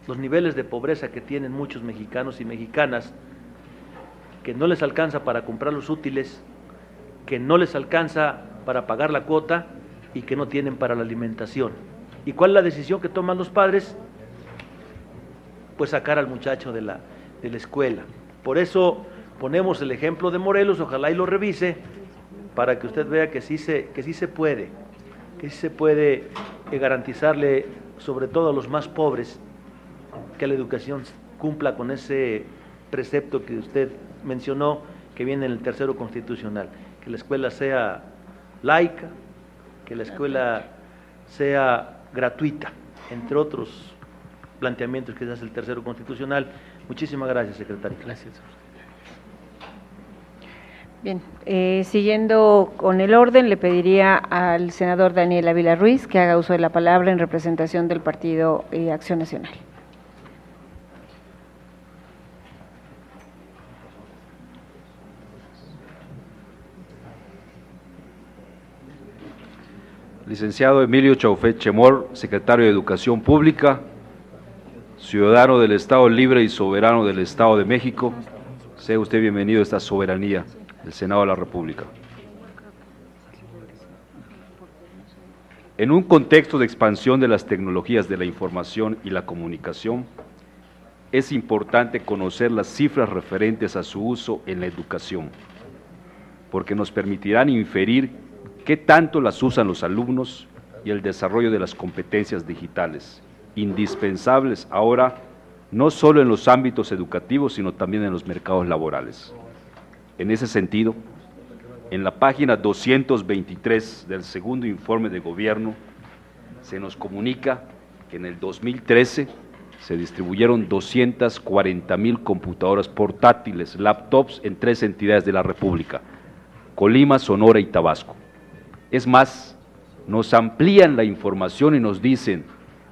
Los niveles de pobreza que tienen muchos mexicanos y mexicanas, que no les alcanza para comprar los útiles, que no les alcanza para pagar la cuota y que no tienen para la alimentación. ¿Y cuál es la decisión que toman los padres? Pues sacar al muchacho de la escuela. Por eso ponemos el ejemplo de Morelos, ojalá y lo revise, para que usted vea que sí se puede garantizarle, sobre todo a los más pobres, que la educación cumpla con ese precepto que usted mencionó, que viene en el tercero constitucional, que la escuela sea laica, que la escuela sea gratuita, entre otros planteamientos que se hace el tercero constitucional. Muchísimas gracias, secretario. Gracias. Bien, siguiendo con el orden, le pediría al senador Daniel Ávila Ruiz que haga uso de la palabra en representación del Partido Acción Nacional. Licenciado Emilio Chaufet Chemor, secretario de Educación Pública, ciudadano del Estado libre y soberano del Estado de México, sea usted bienvenido a esta soberanía del Senado de la República. En un contexto de expansión de las tecnologías de la información y la comunicación, es importante conocer las cifras referentes a su uso en la educación, porque nos permitirán inferir qué tanto las usan los alumnos y el desarrollo de las competencias digitales, indispensables ahora no solo en los ámbitos educativos, sino también en los mercados laborales. En ese sentido, en la página 223 del segundo informe de gobierno, se nos comunica que en el 2013 se distribuyeron 240,000 computadoras portátiles, laptops, en 3 entidades de la República: Colima, Sonora y Tabasco. Es más, nos amplían la información y nos dicen: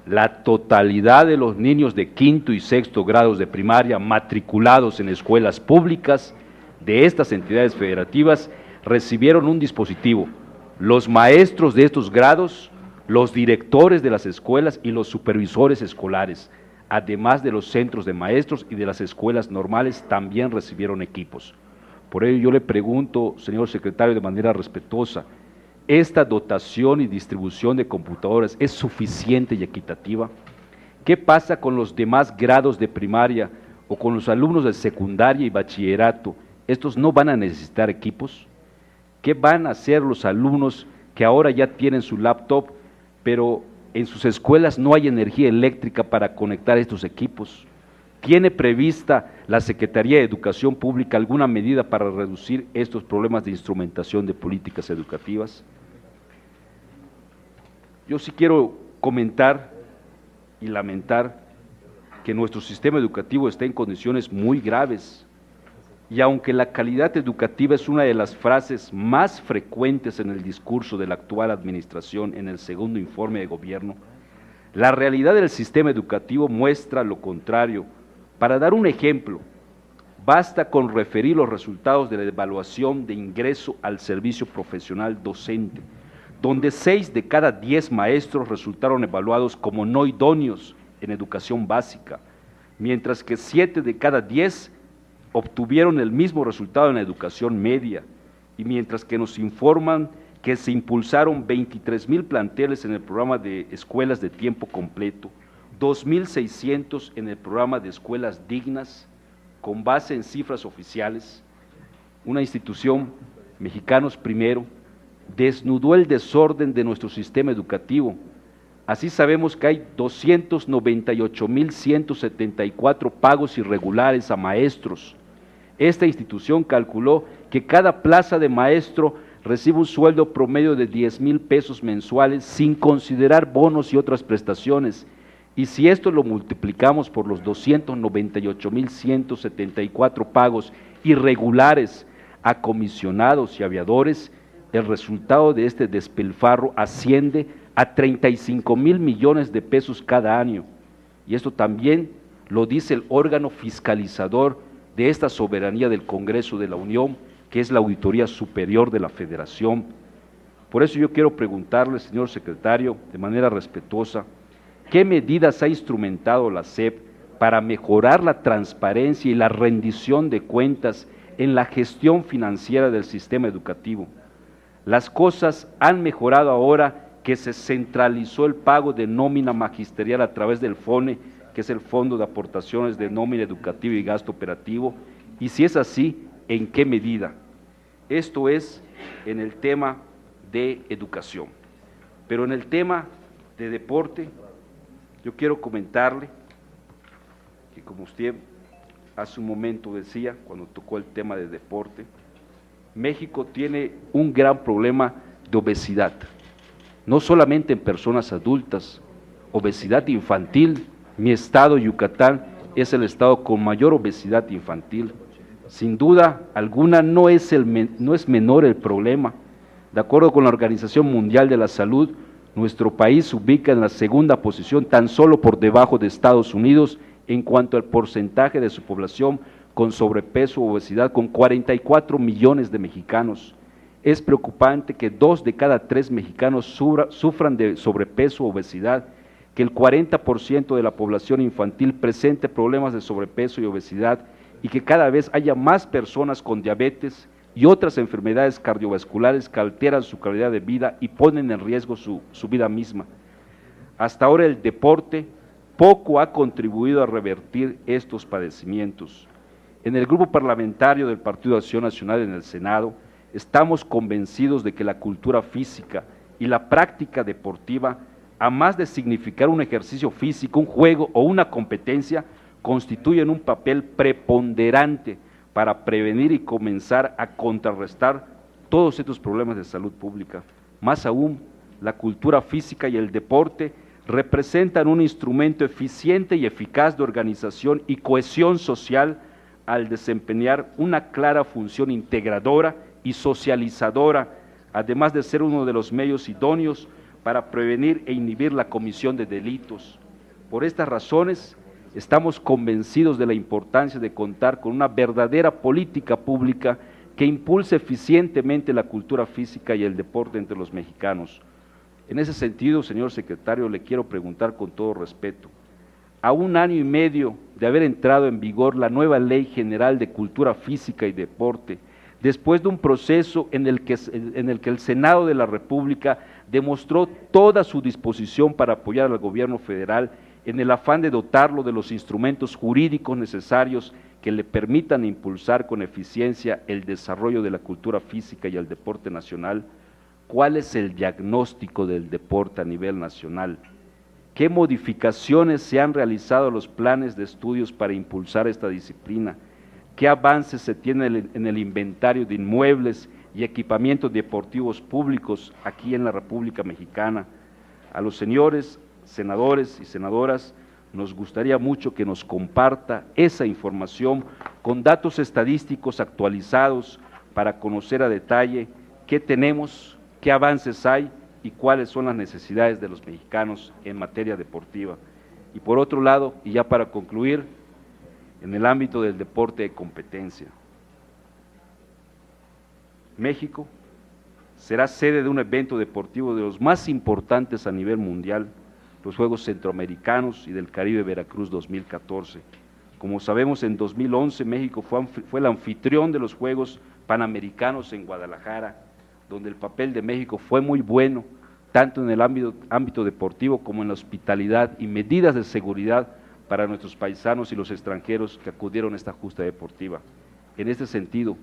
la totalidad de los niños de quinto y sexto grados de primaria matriculados en escuelas públicas de estas entidades federativas recibieron un dispositivo. Los maestros de estos grados, los directores de las escuelas y los supervisores escolares, además de los centros de maestros y de las escuelas normales, también recibieron equipos. Por ello yo le pregunto, señor secretario, de manera respetuosa, ¿esta dotación y distribución de computadoras es suficiente y equitativa? ¿Qué pasa con los demás grados de primaria o con los alumnos de secundaria y bachillerato? ¿Estos no van a necesitar equipos? ¿Qué van a hacer los alumnos que ahora ya tienen su laptop, pero en sus escuelas no hay energía eléctrica para conectar estos equipos? ¿Tiene prevista la Secretaría de Educación Pública alguna medida para reducir estos problemas de instrumentación de políticas educativas? Yo sí quiero comentar y lamentar que nuestro sistema educativo está en condiciones muy graves, y aunque la calidad educativa es una de las frases más frecuentes en el discurso de la actual administración en el segundo informe de gobierno, la realidad del sistema educativo muestra lo contrario. Para dar un ejemplo, basta con referir los resultados de la evaluación de ingreso al servicio profesional docente, donde 6 de cada 10 maestros resultaron evaluados como no idóneos en educación básica, mientras que 7 de cada 10 obtuvieron el mismo resultado en la educación media, y mientras que nos informan que se impulsaron 23,000 planteles en el programa de escuelas de tiempo completo, 2,600 en el programa de escuelas dignas, con base en cifras oficiales, una institución, Mexicanos Primero, desnudó el desorden de nuestro sistema educativo. Así sabemos que hay 298,174 pagos irregulares a maestros. Esta institución calculó que cada plaza de maestro recibe un sueldo promedio de 10,000 pesos mensuales sin considerar bonos y otras prestaciones. Y si esto lo multiplicamos por los 298,174 pagos irregulares a comisionados y aviadores, el resultado de este despilfarro asciende a 35,000 millones de pesos cada año. Y esto también lo dice el órgano fiscalizador de esta soberanía del Congreso de la Unión, que es la Auditoría Superior de la Federación. Por eso yo quiero preguntarle, señor secretario, de manera respetuosa, ¿qué medidas ha instrumentado la SEP para mejorar la transparencia y la rendición de cuentas en la gestión financiera del sistema educativo? Las cosas han mejorado ahora que se centralizó el pago de nómina magisterial a través del FONE, que es el Fondo de Aportaciones de Nómina Educativa y Gasto Operativo, y si es así, ¿en qué medida? Esto es en el tema de educación. Pero en el tema de deporte, yo quiero comentarle que, como usted hace un momento decía, cuando tocó el tema de deporte, México tiene un gran problema de obesidad, no solamente en personas adultas, obesidad infantil. Mi estado, Yucatán, es el estado con mayor obesidad infantil. Sin duda alguna no es menor el problema. De acuerdo con la Organización Mundial de la Salud, nuestro país se ubica en la segunda posición, tan solo por debajo de Estados Unidos, en cuanto al porcentaje de su población con sobrepeso o obesidad, con 44 millones de mexicanos. Es preocupante que 2 de cada 3 mexicanos sufran de sobrepeso o obesidad, que el 40% de la población infantil presente problemas de sobrepeso y obesidad, y que cada vez haya más personas con diabetes y otras enfermedades cardiovasculares que alteran su calidad de vida y ponen en riesgo su vida misma. Hasta ahora el deporte poco ha contribuido a revertir estos padecimientos. En el grupo parlamentario del Partido de Acción Nacional en el Senado, estamos convencidos de que la cultura física y la práctica deportiva, a más de significar un ejercicio físico, un juego o una competencia, constituyen un papel preponderante para prevenir y comenzar a contrarrestar todos estos problemas de salud pública. Más aún, la cultura física y el deporte representan un instrumento eficiente y eficaz de organización y cohesión social al desempeñar una clara función integradora y socializadora, además de ser uno de los medios idóneos para prevenir e inhibir la comisión de delitos. Por estas razones, estamos convencidos de la importancia de contar con una verdadera política pública que impulse eficientemente la cultura física y el deporte entre los mexicanos. En ese sentido, señor secretario, le quiero preguntar con todo respeto, a 1 año y medio de haber entrado en vigor la nueva Ley General de Cultura Física y Deporte, después de un proceso en el que el Senado de la República demostró toda su disposición para apoyar al gobierno federal en el afán de dotarlo de los instrumentos jurídicos necesarios que le permitan impulsar con eficiencia el desarrollo de la cultura física y el deporte nacional. ¿Cuál es el diagnóstico del deporte a nivel nacional? ¿Qué modificaciones se han realizado a los planes de estudios para impulsar esta disciplina? ¿Qué avances se tienen en el inventario de inmuebles y equipamientos deportivos públicos aquí en la República Mexicana? A los señores senadores y senadoras nos gustaría mucho que nos comparta esa información con datos estadísticos actualizados para conocer a detalle qué tenemos, qué avances hay y cuáles son las necesidades de los mexicanos en materia deportiva. Y por otro lado, y ya para concluir, en el ámbito del deporte de competencia, México será sede de un evento deportivo de los más importantes a nivel mundial, los Juegos Centroamericanos y del Caribe Veracruz 2014. Como sabemos, en 2011 México fue el anfitrión de los Juegos Panamericanos en Guadalajara, donde el papel de México fue muy bueno, tanto en el ámbito deportivo como en la hospitalidad y medidas de seguridad para nuestros paisanos y los extranjeros que acudieron a esta justa deportiva. En este sentido,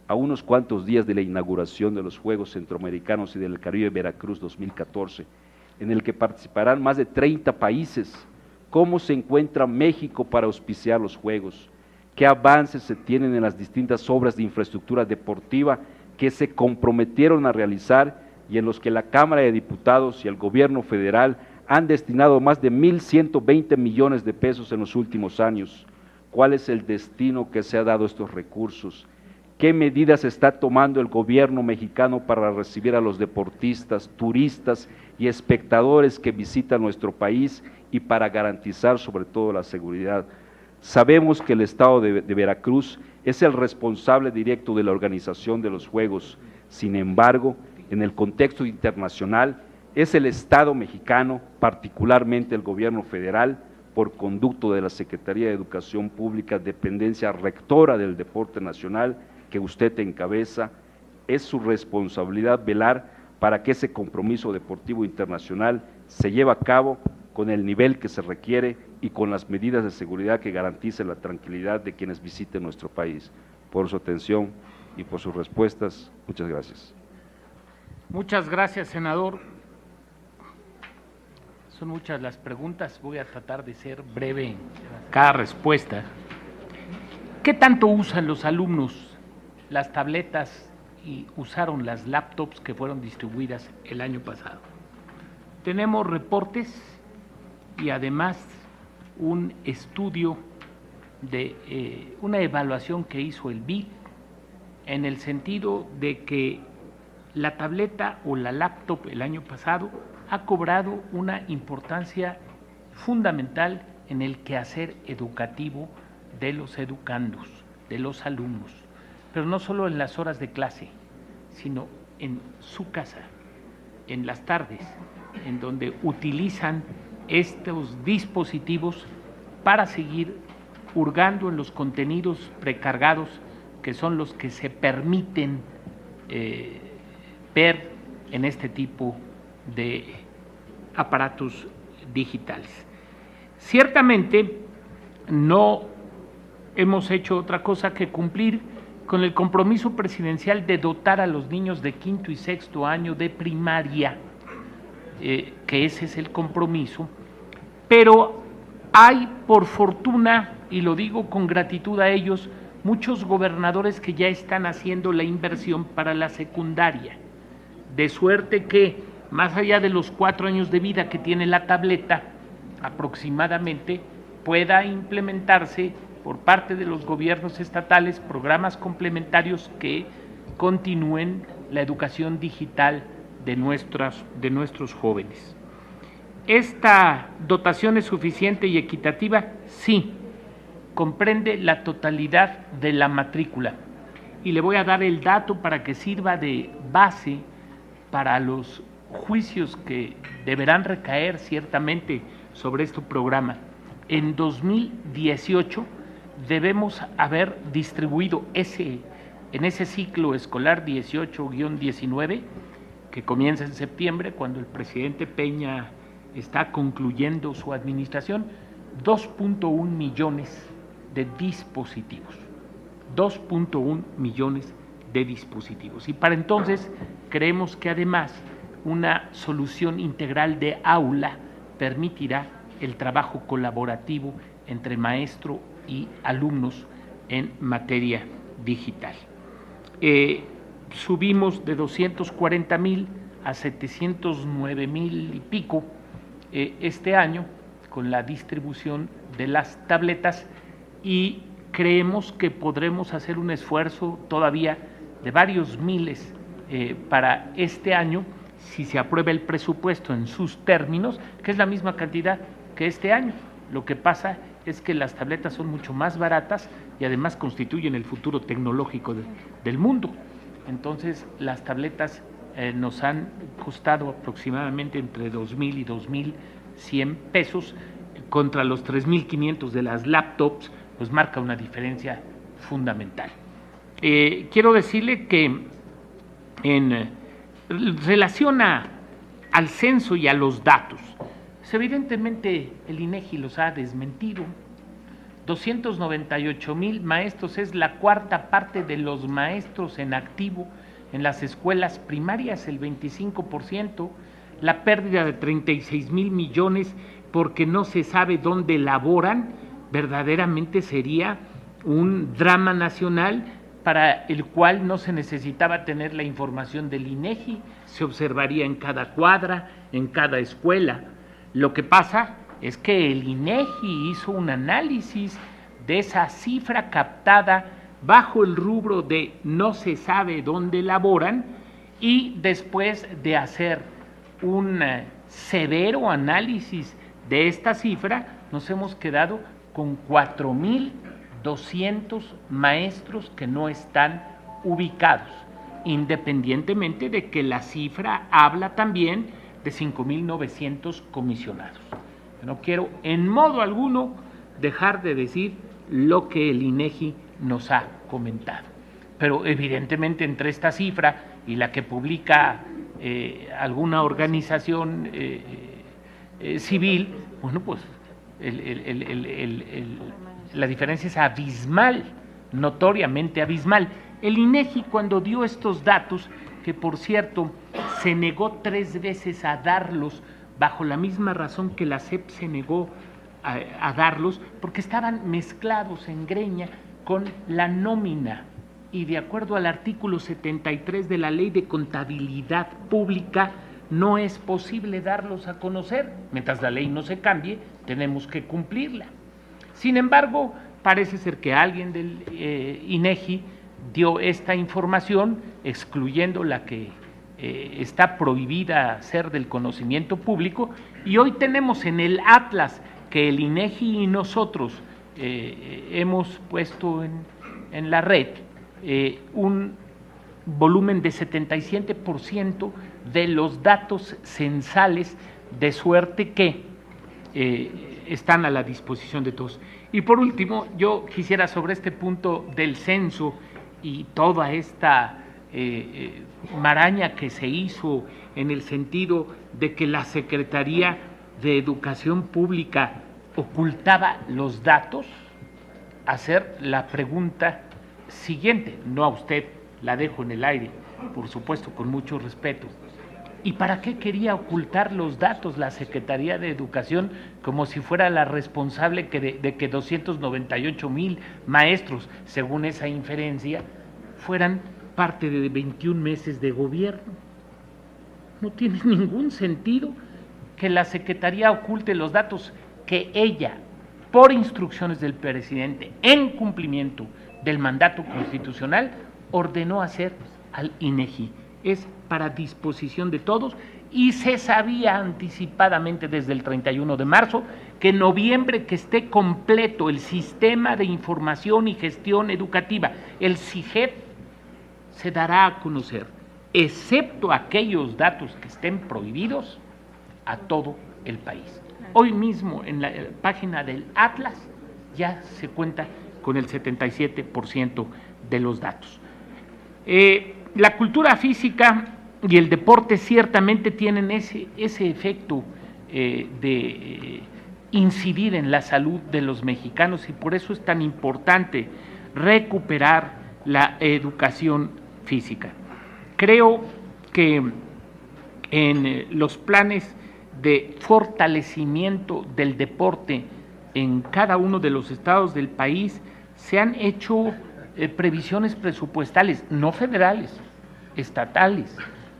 a unos cuantos días de la inauguración de los Juegos Centroamericanos y del Caribe Veracruz 2014, en el que participarán más de 30 países, ¿cómo se encuentra México para auspiciar los Juegos? ¿Qué avances se tienen en las distintas obras de infraestructura deportiva que se comprometieron a realizar y en los que la Cámara de Diputados y el Gobierno federal han destinado más de 1.120 millones de pesos en los últimos años? ¿Cuál es el destino que se ha dado a estos recursos? ¿Qué medidas está tomando el gobierno mexicano para recibir a los deportistas, turistas y espectadores que visitan nuestro país y para garantizar sobre todo la seguridad? Sabemos que el Estado de Veracruz es el responsable directo de la organización de los Juegos. Sin embargo, en el contexto internacional, es el Estado mexicano, particularmente el Gobierno federal, por conducto de la Secretaría de Educación Pública, dependencia rectora del deporte nacional que usted encabeza, es su responsabilidad velar para que ese compromiso deportivo internacional se lleve a cabo con el nivel que se requiere y con las medidas de seguridad que garanticen la tranquilidad de quienes visiten nuestro país. Por su atención y por sus respuestas, muchas gracias. Muchas gracias, senador. Son muchas las preguntas, voy a tratar de ser breve en cada respuesta. ¿Qué tanto usan los alumnos las tabletas y usaron las laptops que fueron distribuidas el año pasado? Tenemos reportes y además un estudio de una evaluación que hizo el BID en el sentido de que la tableta o la laptop el año pasado ha cobrado una importancia fundamental en el quehacer educativo de los educandos, de los alumnos, pero no solo en las horas de clase, sino en su casa, en las tardes, en donde utilizan estos dispositivos para seguir hurgando en los contenidos precargados que son los que se permiten ver en este tipo de aparatos digitales. Ciertamente no hemos hecho otra cosa que cumplir con el compromiso presidencial de dotar a los niños de quinto y sexto año de primaria, que ese es el compromiso, pero hay, por fortuna, y lo digo con gratitud a ellos, muchos gobernadores que ya están haciendo la inversión para la secundaria, de suerte que, más allá de los 4 años de vida que tiene la tableta, aproximadamente, pueda implementarse por parte de los gobiernos estatales programas complementarios que continúen la educación digital de nuestros jóvenes. ¿Esta dotación es suficiente y equitativa? Sí, comprende la totalidad de la matrícula. Y le voy a dar el dato para que sirva de base para los juicios que deberán recaer ciertamente sobre este programa. En 2018 debemos haber distribuido en ese ciclo escolar 18-19, que comienza en septiembre, cuando el presidente Peña está concluyendo su administración, 2.1 millones de dispositivos. 2.1 millones de dispositivos. Y para entonces creemos que además una solución integral de aula permitirá el trabajo colaborativo entre maestro y alumnos en materia digital. Subimos de 240,000 a 709,000 y pico este año con la distribución de las tabletas y creemos que podremos hacer un esfuerzo todavía de varios miles para este año, si se aprueba el presupuesto en sus términos, que es la misma cantidad que este año. Lo que pasa es que las tabletas son mucho más baratas y además constituyen el futuro tecnológico del mundo. Entonces, las tabletas nos han costado aproximadamente entre 2,000 y 2,100 pesos, contra los 3,500 de las laptops, pues marca una diferencia fundamental. Quiero decirle que en relación al censo y a los datos, pues evidentemente el INEGI los ha desmentido. 298,000 maestros es la cuarta parte de los maestros en activo en las escuelas primarias, el 25%, la pérdida de 36,000 millones porque no se sabe dónde laboran, verdaderamente sería un drama nacional para el cual no se necesitaba tener la información del INEGI, se observaría en cada cuadra, en cada escuela. Lo que pasa es que el INEGI hizo un análisis de esa cifra captada bajo el rubro de no se sabe dónde laboran, y después de hacer un severo análisis de esta cifra, nos hemos quedado con 4.200 maestros que no están ubicados, independientemente de que la cifra habla también de 5.900 comisionados. No quiero en modo alguno dejar de decir lo que el INEGI nos ha comentado, pero evidentemente entre esta cifra y la que publica alguna organización civil, bueno, pues la diferencia es abismal, notoriamente abismal. El INEGI, cuando dio estos datos, que por cierto se negó 3 veces a darlos, bajo la misma razón que la SEP se negó a darlos, porque estaban mezclados en greña con la nómina, y de acuerdo al artículo 73 de la Ley de Contabilidad Pública, no es posible darlos a conocer. Mientras la ley no se cambie, tenemos que cumplirla. Sin embargo, parece ser que alguien del INEGI dio esta información, excluyendo la que está prohibida ser del conocimiento público, y hoy tenemos en el atlas que el INEGI y nosotros hemos puesto en la red un volumen de 77% de los datos censales, de suerte que están a la disposición de todos. Y por último, yo quisiera sobre este punto del censo y toda esta maraña que se hizo en el sentido de que la Secretaría de Educación Pública ocultaba los datos, hacer la pregunta siguiente, no a usted, la dejo en el aire, por supuesto, con mucho respeto. ¿Y para qué quería ocultar los datos la Secretaría de Educación como si fuera la responsable de que 298,000 maestros, según esa inferencia, fueran parte de 21 meses de gobierno? No tiene ningún sentido que la Secretaría oculte los datos que ella, por instrucciones del presidente, en cumplimiento del mandato constitucional, ordenó hacer al INEGI. Es para disposición de todos, y se sabía anticipadamente desde el 31 de marzo que en noviembre, que esté completo el Sistema de Información y Gestión Educativa, el SIGEP, se dará a conocer, excepto aquellos datos que estén prohibidos, a todo el país. Hoy mismo en la página del Atlas ya se cuenta con el 77% de los datos. La cultura física y el deporte ciertamente tienen ese efecto de incidir en la salud de los mexicanos, y por eso es tan importante recuperar la educación física. Creo que en los planes de fortalecimiento del deporte en cada uno de los estados del país se han hecho previsiones presupuestales, no federales, estatales,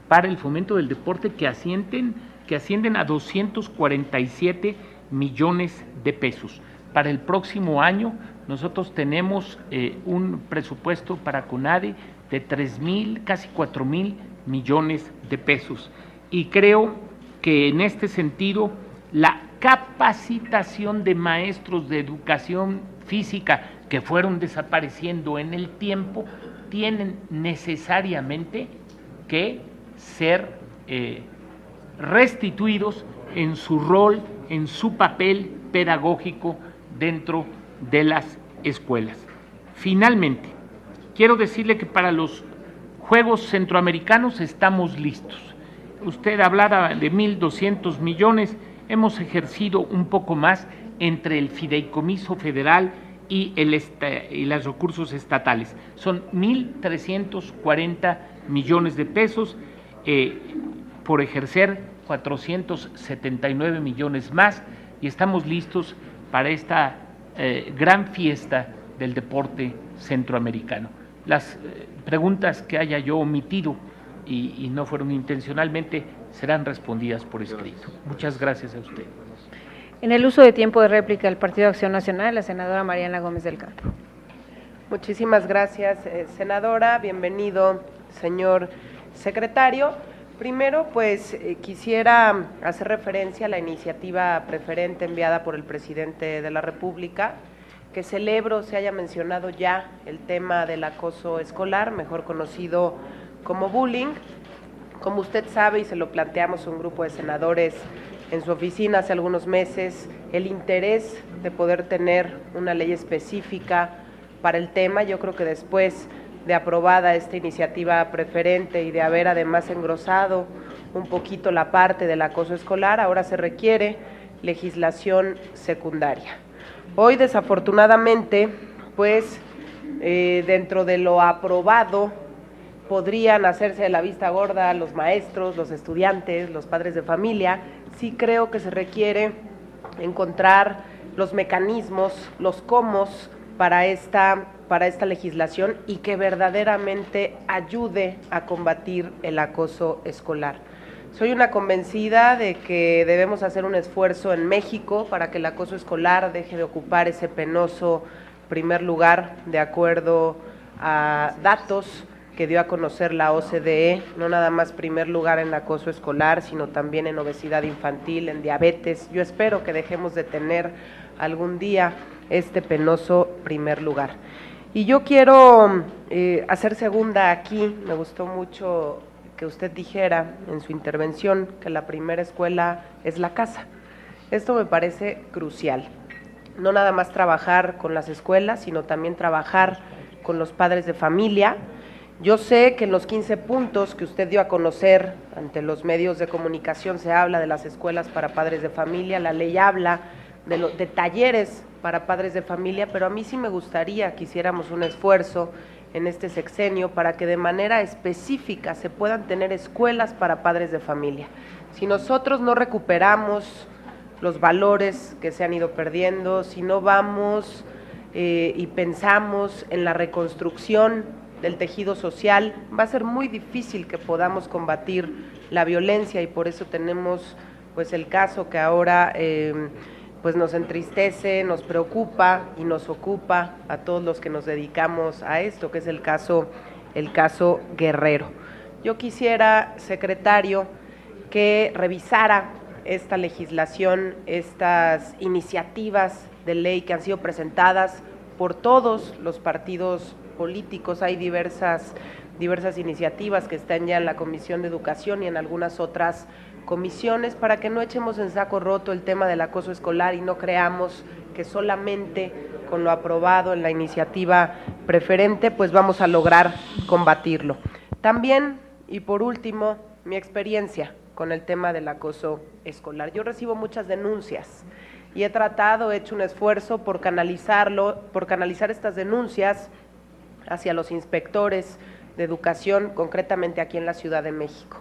para el fomento del deporte que ascienden a 247 millones de pesos. Para el próximo año nosotros tenemos un presupuesto para CONADE de 3,000, casi 4,000 millones de pesos, y creo que en este sentido la capacitación de maestros de educación física que fueron desapareciendo en el tiempo tienen necesariamente que ser restituidos en su rol, en su papel pedagógico dentro de las escuelas. Finalmente, quiero decirle que para los Juegos Centroamericanos estamos listos. Usted hablaba de 1,200 millones, hemos ejercido un poco más entre el fideicomiso federal y los recursos estatales. Son 1,340 millones de pesos, por ejercer 479 millones más, y estamos listos para esta gran fiesta del deporte centroamericano. Las preguntas que haya yo omitido y no fueron intencionalmente serán respondidas por escrito. Muchas gracias a usted. En el uso de tiempo de réplica del Partido Acción Nacional, la senadora Mariana Gómez del Campo. Muchísimas gracias, senadora. Bienvenido, señor secretario. Primero, pues quisiera hacer referencia a la iniciativa preferente enviada por el presidente de la República, que celebro se haya mencionado ya el tema del acoso escolar, mejor conocido como bullying. Como usted sabe, y se lo planteamos a un grupo de senadores en su oficina hace algunos meses, el interés de poder tener una ley específica para el tema. Yo creo que después de aprobada esta iniciativa preferente y de haber además engrosado un poquito la parte del acoso escolar, ahora se requiere legislación secundaria. Hoy, desafortunadamente, pues dentro de lo aprobado podrían hacerse de la vista gorda los maestros, los estudiantes, los padres de familia. Sí creo que se requiere encontrar los mecanismos, los cómos para esta legislación y que verdaderamente ayude a combatir el acoso escolar. Soy una convencida de que debemos hacer un esfuerzo en México para que el acoso escolar deje de ocupar ese penoso primer lugar, de acuerdo a datos que dio a conocer la OCDE, no nada más primer lugar en acoso escolar, sino también en obesidad infantil, en diabetes. Yo espero que dejemos de tener algún día este penoso primer lugar. Y yo quiero hacer segunda aquí. Me gustó mucho que usted dijera en su intervención que la primera escuela es la casa. Esto me parece crucial. No nada más trabajar con las escuelas, sino también trabajar con los padres de familia. Yo sé que en los 15 puntos que usted dio a conocer ante los medios de comunicación se habla de las escuelas para padres de familia, la ley habla de talleres para padres de familia, pero a mí sí me gustaría que hiciéramos un esfuerzo en este sexenio para que de manera específica se puedan tener escuelas para padres de familia. Si nosotros no recuperamos los valores que se han ido perdiendo, si no vamos y pensamos en la reconstrucción del tejido social, va a ser muy difícil que podamos combatir la violencia, y por eso tenemos pues el caso que ahora pues nos entristece, nos preocupa y nos ocupa a todos los que nos dedicamos a esto, que es el caso Guerrero. Yo quisiera, secretario, que revisara esta legislación, estas iniciativas de ley que han sido presentadas por todos los partidos políticos. Hay diversas iniciativas que están ya en la Comisión de Educación y en algunas otras comisiones, para que no echemos en saco roto el tema del acoso escolar y no creamos que solamente con lo aprobado en la iniciativa preferente pues vamos a lograr combatirlo. También, y por último, mi experiencia con el tema del acoso escolar. Yo recibo muchas denuncias y he hecho un esfuerzo por canalizar estas denuncias hacia los inspectores de educación, concretamente aquí en la Ciudad de México.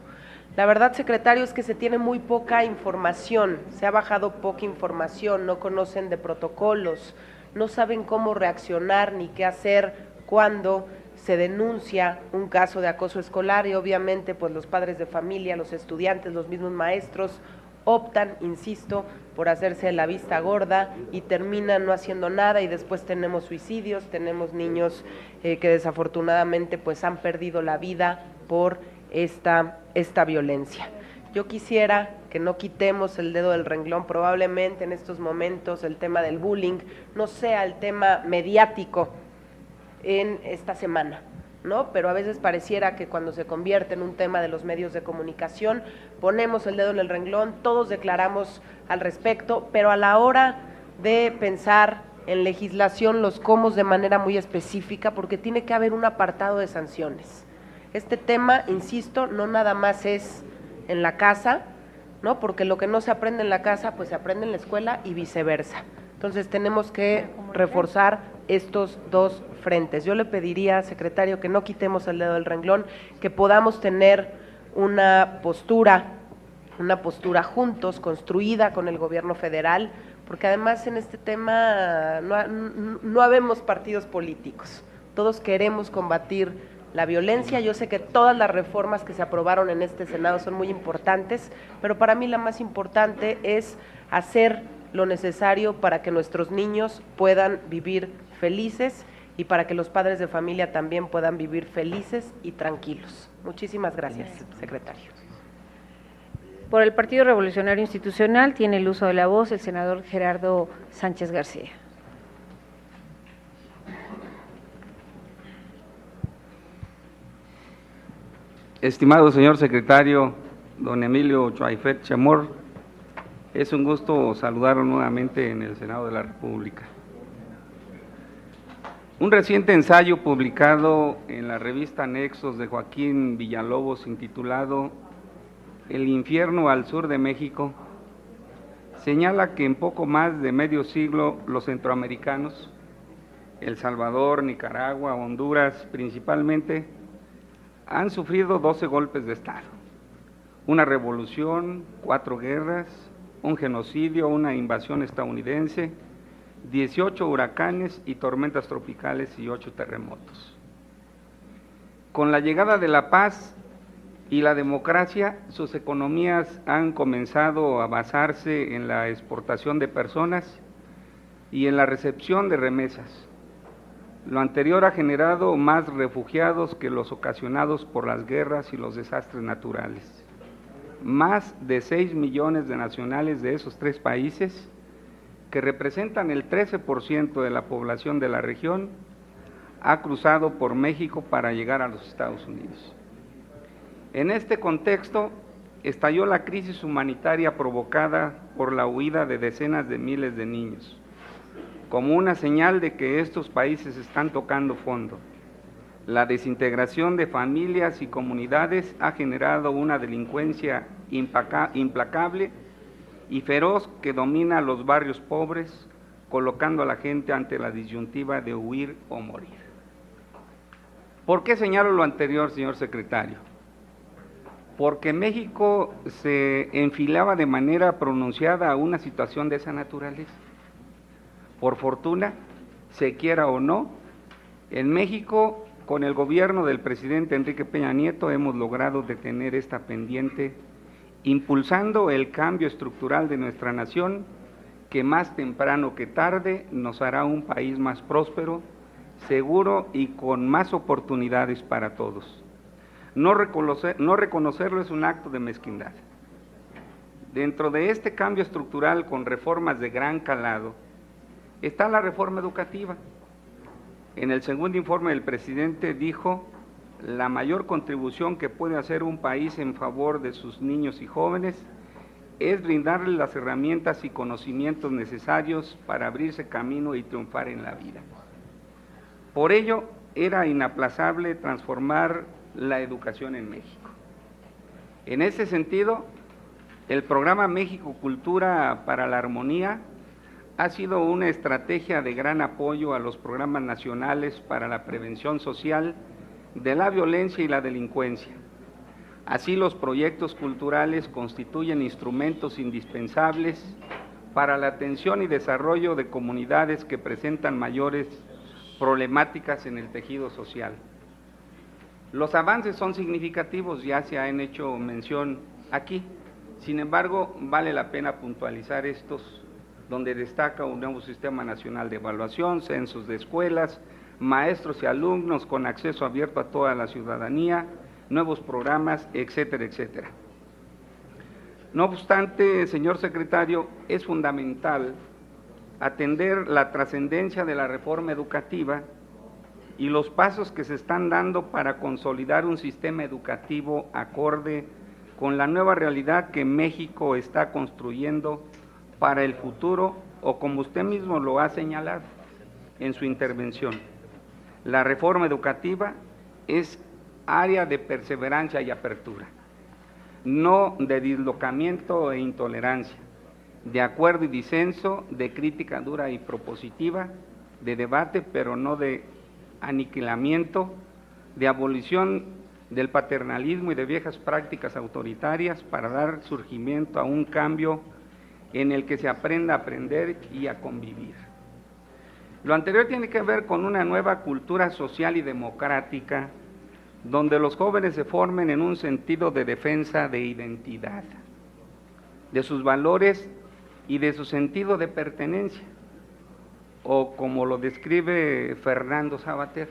La verdad, secretario, es que se tiene muy poca información, se ha bajado poca información, no conocen de protocolos, no saben cómo reaccionar ni qué hacer cuando se denuncia un caso de acoso escolar, y obviamente pues los padres de familia, los estudiantes, los mismos maestros optan, insisto, por hacerse de la vista gorda y terminan no haciendo nada, y después tenemos suicidios, tenemos niños que desafortunadamente pues han perdido la vida por esta violencia. Yo quisiera que no quitemos el dedo del renglón. Probablemente en estos momentos el tema del bullying no sea el tema mediático en esta semana, ¿no? Pero a veces pareciera que cuando se convierte en un tema de los medios de comunicación, ponemos el dedo en el renglón, todos declaramos al respecto, pero a la hora de pensar en legislación los cómo de manera muy específica, porque tiene que haber un apartado de sanciones. Este tema, insisto, no nada más es en la casa, ¿no? Porque lo que no se aprende en la casa, pues se aprende en la escuela y viceversa. Entonces tenemos que reforzar estos dos frentes. Yo le pediría, secretario, que no quitemos el dedo del renglón, que podamos tener una postura juntos, construida con el gobierno federal, porque además en este tema no habemos partidos políticos, todos queremos combatir la violencia. Yo sé que todas las reformas que se aprobaron en este Senado son muy importantes, pero para mí la más importante es hacer lo necesario para que nuestros niños puedan vivir felices y para que los padres de familia también puedan vivir felices y tranquilos. Muchísimas gracias, secretario. Por el Partido Revolucionario Institucional tiene el uso de la voz el senador Gerardo Sánchez García. Estimado señor secretario, don Emilio Chuaifet Chamor, es un gusto saludarlo nuevamente en el Senado de la República. Un reciente ensayo publicado en la revista Nexos de Joaquín Villalobos, intitulado El infierno al sur de México, señala que en poco más de medio siglo los centroamericanos, El Salvador, Nicaragua, Honduras principalmente, han sufrido 12 golpes de Estado, una revolución, 4 guerras, un genocidio, una invasión estadounidense, 18 huracanes y tormentas tropicales y 8 terremotos. Con la llegada de la paz y la democracia, sus economías han comenzado a basarse en la exportación de personas y en la recepción de remesas. Lo anterior ha generado más refugiados que los ocasionados por las guerras y los desastres naturales. Más de 6 millones de nacionales de esos 3 países, que representan el 13% de la población de la región, ha cruzado por México para llegar a los Estados Unidos. En este contexto, estalló la crisis humanitaria provocada por la huida de decenas de miles de niños, como una señal de que estos países están tocando fondo. La desintegración de familias y comunidades ha generado una delincuencia implacable y feroz que domina los barrios pobres, colocando a la gente ante la disyuntiva de huir o morir. ¿Por qué señalo lo anterior, señor secretario? Porque México se enfilaba de manera pronunciada a una situación de esa naturaleza. Por fortuna, se quiera o no, en México, con el gobierno del presidente Enrique Peña Nieto, hemos logrado detener esta pendiente, impulsando el cambio estructural de nuestra nación, que más temprano que tarde nos hará un país más próspero, seguro y con más oportunidades para todos. No reconocerlo es un acto de mezquindad. Dentro de este cambio estructural con reformas de gran calado, está la reforma educativa. En el segundo informe del presidente dijo: la mayor contribución que puede hacer un país en favor de sus niños y jóvenes es brindarles las herramientas y conocimientos necesarios para abrirse camino y triunfar en la vida. Por ello, era inaplazable transformar la educación en México. En ese sentido, el programa México Cultura para la Armonía ha sido una estrategia de gran apoyo a los programas nacionales para la prevención social de la violencia y la delincuencia. Así, los proyectos culturales constituyen instrumentos indispensables para la atención y desarrollo de comunidades que presentan mayores problemáticas en el tejido social. Los avances son significativos, ya se han hecho mención aquí. Sin embargo, vale la pena puntualizar estos, donde destaca un nuevo Sistema Nacional de Evaluación, censos de escuelas, maestros y alumnos con acceso abierto a toda la ciudadanía, nuevos programas, etcétera, etcétera. No obstante, señor secretario, es fundamental atender la trascendencia de la reforma educativa y los pasos que se están dando para consolidar un sistema educativo acorde con la nueva realidad que México está construyendo para el futuro, o como usted mismo lo ha señalado en su intervención. La reforma educativa es área de perseverancia y apertura, no de dislocamiento e intolerancia, de acuerdo y disenso, de crítica dura y propositiva, de debate pero no de aniquilamiento, de abolición del paternalismo y de viejas prácticas autoritarias para dar surgimiento a un cambio en el que se aprenda a aprender y a convivir. Lo anterior tiene que ver con una nueva cultura social y democrática, donde los jóvenes se formen en un sentido de defensa de identidad, de sus valores y de su sentido de pertenencia, o como lo describe Fernando Savater.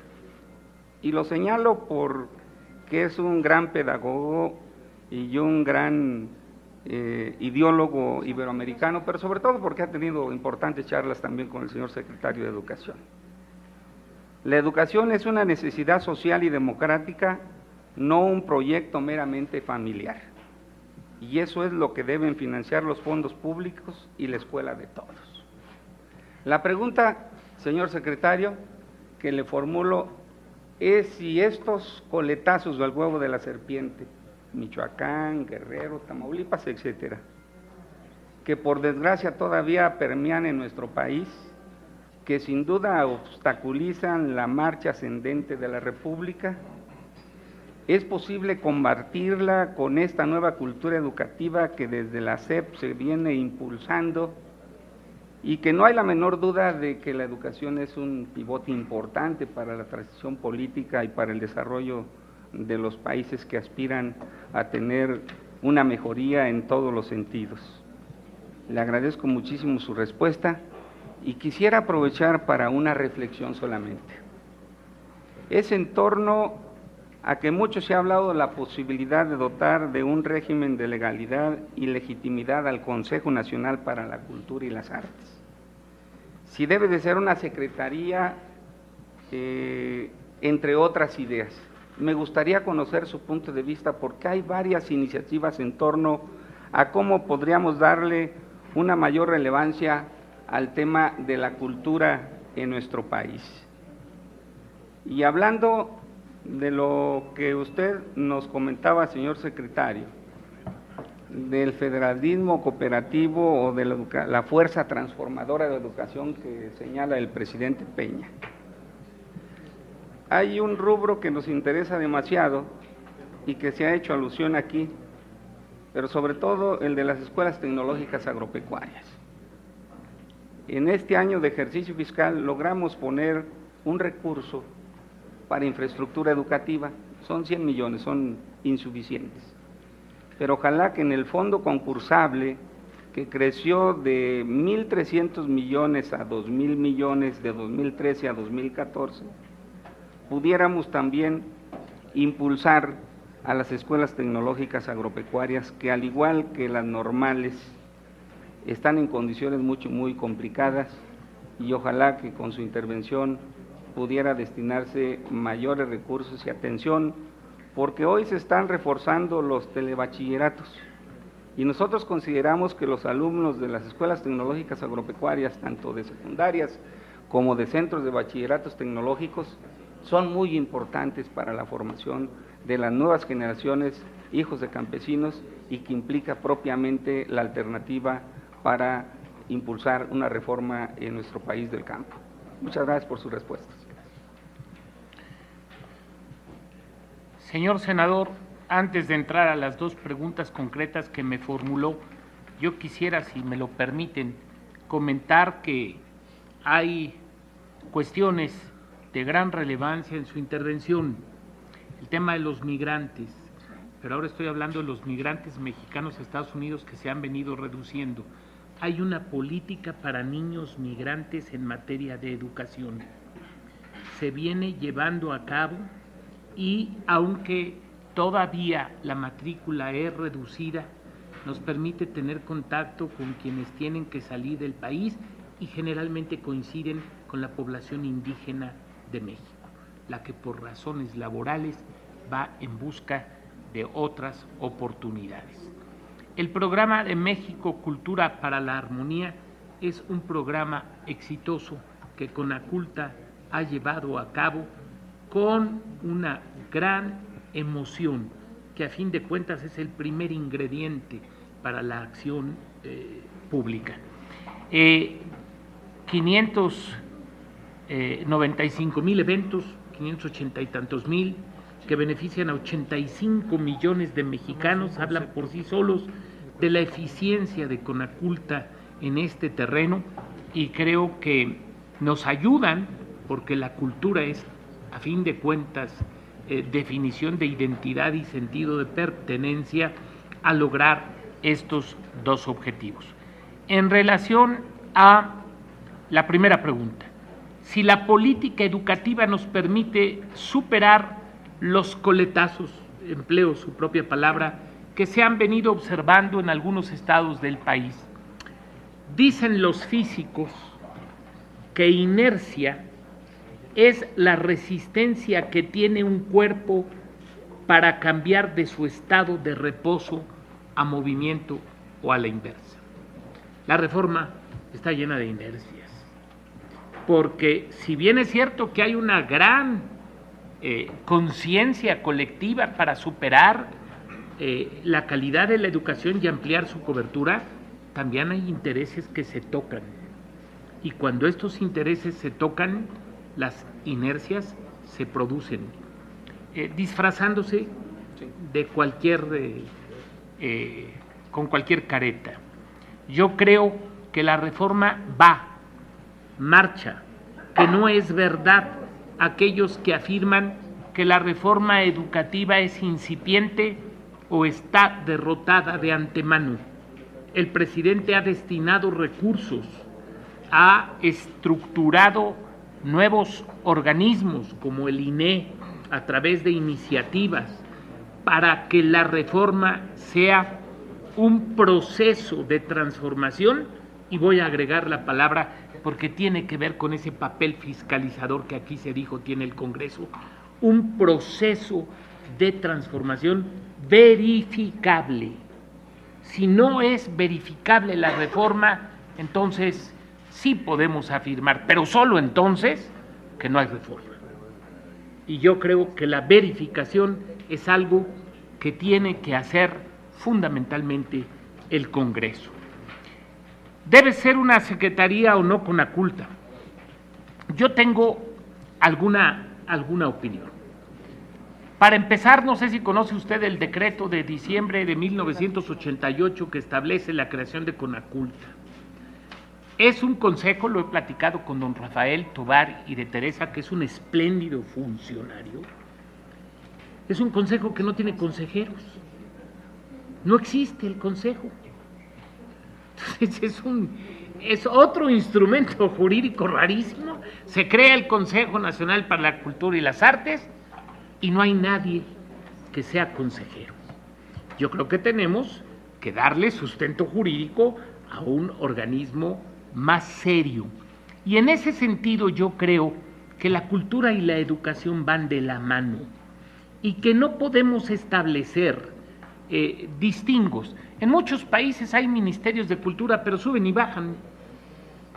Y lo señalo porque es un gran pedagogo y un gran ideólogo iberoamericano, pero sobre todo porque ha tenido importantes charlas también con el señor secretario de Educación. La educación es una necesidad social y democrática, no un proyecto meramente familiar. Y eso es lo que deben financiar los fondos públicos y la escuela de todos. La pregunta, señor secretario, que le formulo es si estos coletazos del huevo de la serpiente, Michoacán, Guerrero, Tamaulipas, etcétera, que por desgracia todavía permean en nuestro país, que sin duda obstaculizan la marcha ascendente de la República, ¿es posible combatirla con esta nueva cultura educativa que desde la SEP se viene impulsando y que no hay la menor duda de que la educación es un pivote importante para la transición política y para el desarrollo de los países que aspiran a tener una mejoría en todos los sentidos? Le agradezco muchísimo su respuesta y quisiera aprovechar para una reflexión solamente. Es en torno a que mucho se ha hablado de la posibilidad de dotar de un régimen de legalidad y legitimidad al Consejo Nacional para la Cultura y las Artes. Si debe de ser una secretaría, entre otras ideas. Me gustaría conocer su punto de vista porque hay varias iniciativas en torno a cómo podríamos darle una mayor relevancia al tema de la cultura en nuestro país. Y hablando de lo que usted nos comentaba, señor secretario, del federalismo cooperativo o de la fuerza transformadora de educación que señala el presidente Peña. Hay un rubro que nos interesa demasiado y que se ha hecho alusión aquí, pero sobre todo el de las escuelas tecnológicas agropecuarias. En este año de ejercicio fiscal logramos poner un recurso para infraestructura educativa, son 100 millones, son insuficientes, pero ojalá que en el fondo concursable, que creció de 1.300 millones a 2.000 millones de 2013 a 2014, pudiéramos también impulsar a las escuelas tecnológicas agropecuarias que, al igual que las normales, están en condiciones muy complicadas, y ojalá que con su intervención pudiera destinarse mayores recursos y atención, porque hoy se están reforzando los telebachilleratos y nosotros consideramos que los alumnos de las escuelas tecnológicas agropecuarias, tanto de secundarias como de centros de bachilleratos tecnológicos, son muy importantes para la formación de las nuevas generaciones, hijos de campesinos, y que implica propiamente la alternativa para impulsar una reforma en nuestro país del campo. Muchas gracias por sus respuestas. Señor senador, antes de entrar a las dos preguntas concretas que me formuló, yo quisiera, si me lo permiten, comentar que hay cuestiones de gran relevancia en su intervención. El tema de los migrantes, pero ahora estoy hablando de los migrantes mexicanos a Estados Unidos que se han venido reduciendo. Hay una política para niños migrantes en materia de educación. Se viene llevando a cabo y aunque todavía la matrícula es reducida, nos permite tener contacto con quienes tienen que salir del país y generalmente coinciden con la población indígena de México, la que por razones laborales va en busca de otras oportunidades. El programa de México Cultura para la Armonía es un programa exitoso que Conaculta ha llevado a cabo con una gran emoción, que a fin de cuentas es el primer ingrediente para la acción pública. 595,000 eventos, 580 y tantos mil, que benefician a 85 millones de mexicanos, hablan por sí solos de la eficiencia de Conaculta en este terreno, y creo que nos ayudan, porque la cultura es, a fin de cuentas, definición de identidad y sentido de pertenencia, a lograr estos dos objetivos. En relación a la primera pregunta, si la política educativa nos permite superar los coletazos, empleo su propia palabra, que se han venido observando en algunos estados del país. Dicen los físicos que inercia es la resistencia que tiene un cuerpo para cambiar de su estado de reposo a movimiento o a la inversa. La reforma está llena de inercias, porque si bien es cierto que hay una gran conciencia colectiva para superar la calidad de la educación y ampliar su cobertura, también hay intereses que se tocan. Y cuando estos intereses se tocan, las inercias se producen, disfrazándose de con cualquier careta. Yo creo que la reforma marcha, que no es verdad aquellos que afirman que la reforma educativa es incipiente o está derrotada de antemano. El presidente ha destinado recursos, ha estructurado nuevos organismos como el INE a través de iniciativas para que la reforma sea un proceso de transformación, y voy a agregar la palabra porque tiene que ver con ese papel fiscalizador que aquí se dijo tiene el Congreso, un proceso de transformación verificable. Si no es verificable la reforma, entonces sí podemos afirmar, pero solo entonces, que no hay reforma. Y yo creo que la verificación es algo que tiene que hacer fundamentalmente el Congreso. ¿Debe ser una secretaría o no Conaculta? Yo tengo alguna opinión. Para empezar, no sé si conoce usted el decreto de diciembre de 1988 que establece la creación de Conaculta. Es un consejo, lo he platicado con don Rafael Tovar y de Teresa, que es un espléndido funcionario. Es un consejo que no tiene consejeros. No existe el consejo. Entonces es otro instrumento jurídico rarísimo. Se crea el Consejo Nacional para la Cultura y las Artes y no hay nadie que sea consejero. Yo creo que tenemos que darle sustento jurídico a un organismo más serio. Y en ese sentido yo creo que la cultura y la educación van de la mano y que no podemos establecer distingos. En muchos países hay ministerios de cultura, pero suben y bajan.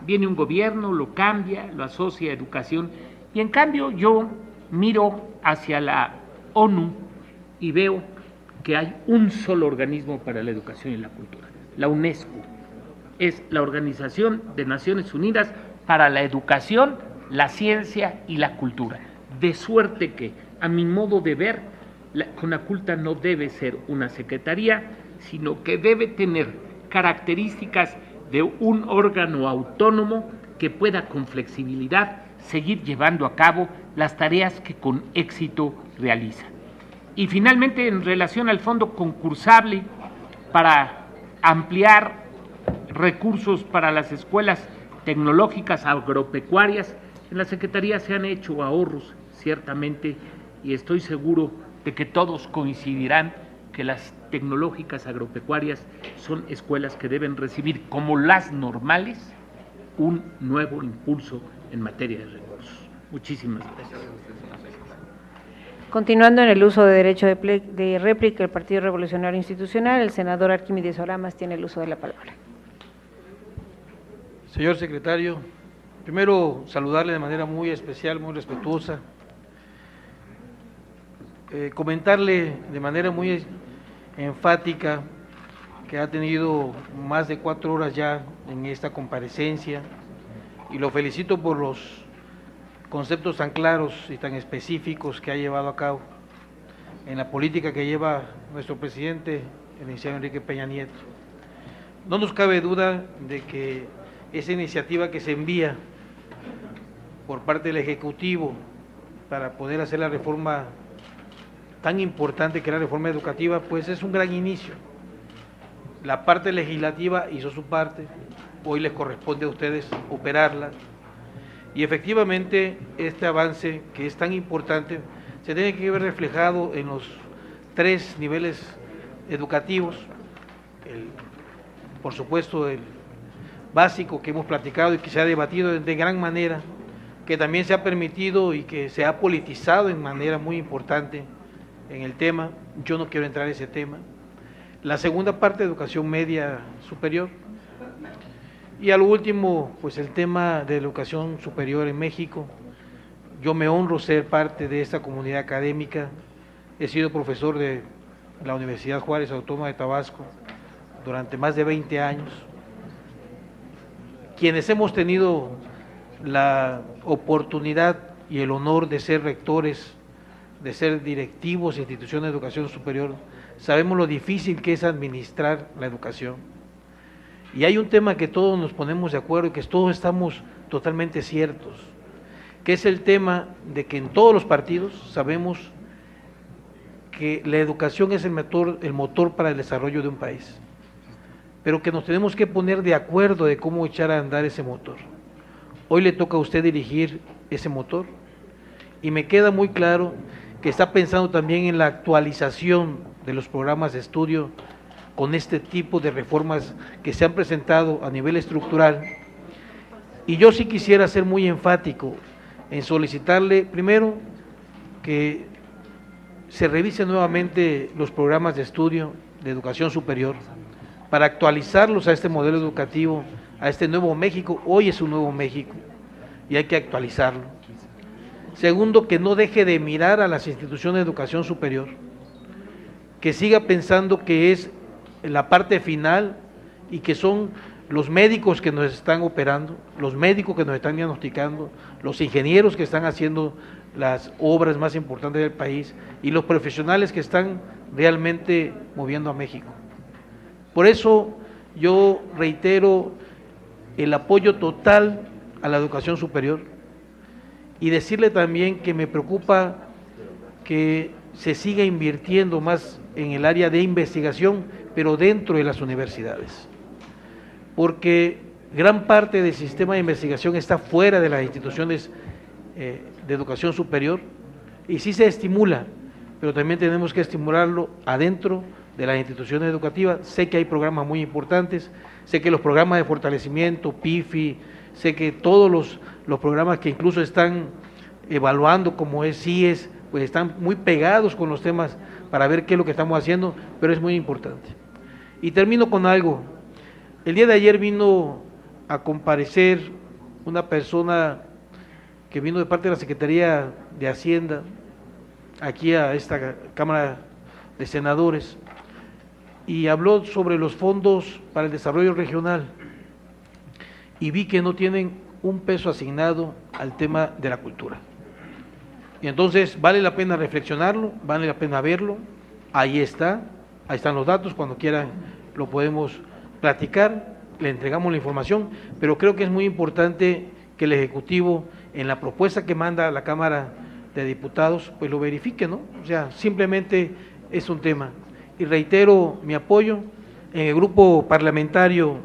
Viene un gobierno, lo cambia, lo asocia a educación, y en cambio yo miro hacia la ONU y veo que hay un solo organismo para la educación y la cultura, la UNESCO. Es la Organización de Naciones Unidas para la Educación, la Ciencia y la Cultura. De suerte que, a mi modo de ver, la Conaculta no debe ser una secretaría, sino que debe tener características de un órgano autónomo que pueda con flexibilidad seguir llevando a cabo las tareas que con éxito realiza. Y finalmente, en relación al fondo concursable para ampliar recursos para las escuelas tecnológicas agropecuarias, en la Secretaría se han hecho ahorros, ciertamente, y estoy seguro de que todos coincidirán que las tecnológicas agropecuarias son escuelas que deben recibir, como las normales, un nuevo impulso en materia de recursos. Muchísimas gracias. Continuando en el uso de derecho de réplica, el Partido Revolucionario Institucional, el senador Arquímedes Oramas tiene el uso de la palabra. Señor secretario, primero saludarle de manera muy especial, muy respetuosa, comentarle de manera muy enfática que ha tenido más de 4 horas ya en esta comparecencia y lo felicito por los conceptos tan claros y tan específicos que ha llevado a cabo en la política que lleva nuestro presidente, el licenciado Enrique Peña Nieto. No nos cabe duda de que esa iniciativa que se envía por parte del Ejecutivo para poder hacer la reforma tan importante que es la reforma educativa, pues es un gran inicio. La parte legislativa hizo su parte, hoy les corresponde a ustedes operarla, y efectivamente este avance que es tan importante se tiene que ver reflejado en los 3 niveles educativos, por supuesto el básico que hemos platicado y que se ha debatido de gran manera, que también se ha permitido y que se ha politizado en manera muy importante en el tema. Yo no quiero entrar en ese tema. La segunda parte, educación media superior. Y al último, pues el tema de educación superior en México. Yo me honro ser parte de esta comunidad académica. He sido profesor de la Universidad Juárez Autónoma de Tabasco durante más de 20 años. Quienes hemos tenido la oportunidad y el honor de ser rectores, de ser directivos de instituciones de educación superior, sabemos lo difícil que es administrar la educación. Y hay un tema que todos nos ponemos de acuerdo y que todos estamos totalmente ciertos, que es el tema de que en todos los partidos sabemos que la educación es el motor para el desarrollo de un país, pero que nos tenemos que poner de acuerdo de cómo echar a andar ese motor. Hoy le toca a usted dirigir ese motor y me queda muy claro que está pensando también en la actualización de los programas de estudio con este tipo de reformas que se han presentado a nivel estructural. Y yo sí quisiera ser muy enfático en solicitarle, primero, que se revisen nuevamente los programas de estudio de educación superior para actualizarlos a este modelo educativo, a este nuevo México. Hoy es un nuevo México y hay que actualizarlo. Segundo, que no deje de mirar a las instituciones de educación superior, que siga pensando que es la parte final y que son los médicos que nos están operando, los médicos que nos están diagnosticando, los ingenieros que están haciendo las obras más importantes del país y los profesionales que están realmente moviendo a México. Por eso yo reitero el apoyo total a la educación superior y decirle también que me preocupa que se siga invirtiendo más en el área de investigación, pero dentro de las universidades, porque gran parte del sistema de investigación está fuera de las instituciones de educación superior y sí se estimula, pero también tenemos que estimularlo adentro de las instituciones educativas. Sé que hay programas muy importantes, sé que los programas de fortalecimiento, PIFI, sé que todos los programas que incluso están evaluando como es CIES, pues están muy pegados con los temas para ver qué es lo que estamos haciendo, pero es muy importante. Y termino con algo. El día de ayer vino a comparecer una persona que vino de parte de la Secretaría de Hacienda, aquí a esta Cámara de Senadores, y habló sobre los fondos para el desarrollo regional, y vi que no tienen un peso asignado al tema de la cultura. Y entonces vale la pena reflexionarlo, vale la pena verlo, ahí están los datos, cuando quieran lo podemos platicar, le entregamos la información, pero creo que es muy importante que el Ejecutivo, en la propuesta que manda a la Cámara de Diputados, pues lo verifique, ¿no? O sea, simplemente es un tema. Y reitero mi apoyo en el grupo parlamentario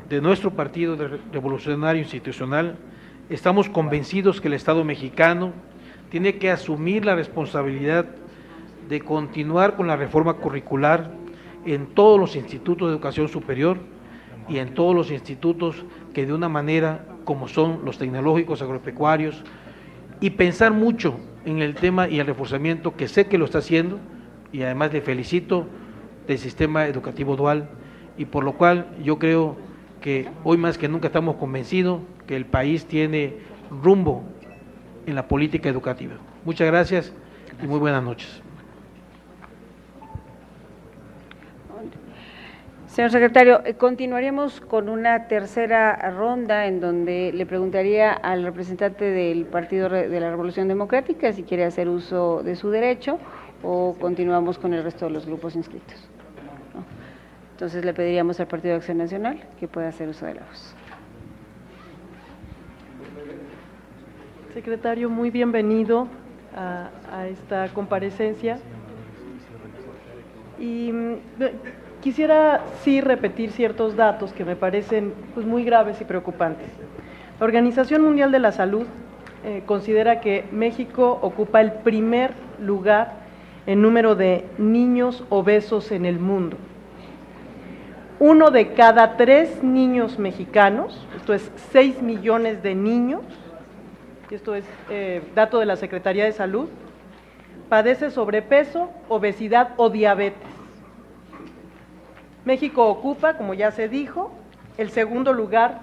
de nuestro Partido Revolucionario Institucional. Estamos convencidos que el Estado mexicano tiene que asumir la responsabilidad de continuar con la reforma curricular en todos los institutos de educación superior y en todos los institutos que de una manera como son los tecnológicos agropecuarios, y pensar mucho en el tema y el reforzamiento, que sé que lo está haciendo, y además le felicito, del sistema educativo dual, y por lo cual yo creo que hoy más que nunca estamos convencidos que el país tiene rumbo en la política educativa. Muchas gracias y muy buenas noches. Señor secretario, continuaremos con una tercera ronda en donde le preguntaría al representante del Partido de la Revolución Democrática si quiere hacer uso de su derecho o continuamos con el resto de los grupos inscritos. ¿No? Entonces le pediríamos al Partido de Acción Nacional que pueda hacer uso de la voz. Secretario, muy bienvenido a esta comparecencia. Y quisiera sí repetir ciertos datos que me parecen pues, muy graves y preocupantes. La Organización Mundial de la Salud considera que México ocupa el primer lugar en número de niños obesos en el mundo. 1 de cada 3 niños mexicanos, esto es 6 millones de niños, esto es dato de la Secretaría de Salud, padece sobrepeso, obesidad o diabetes. México ocupa, como ya se dijo, el segundo lugar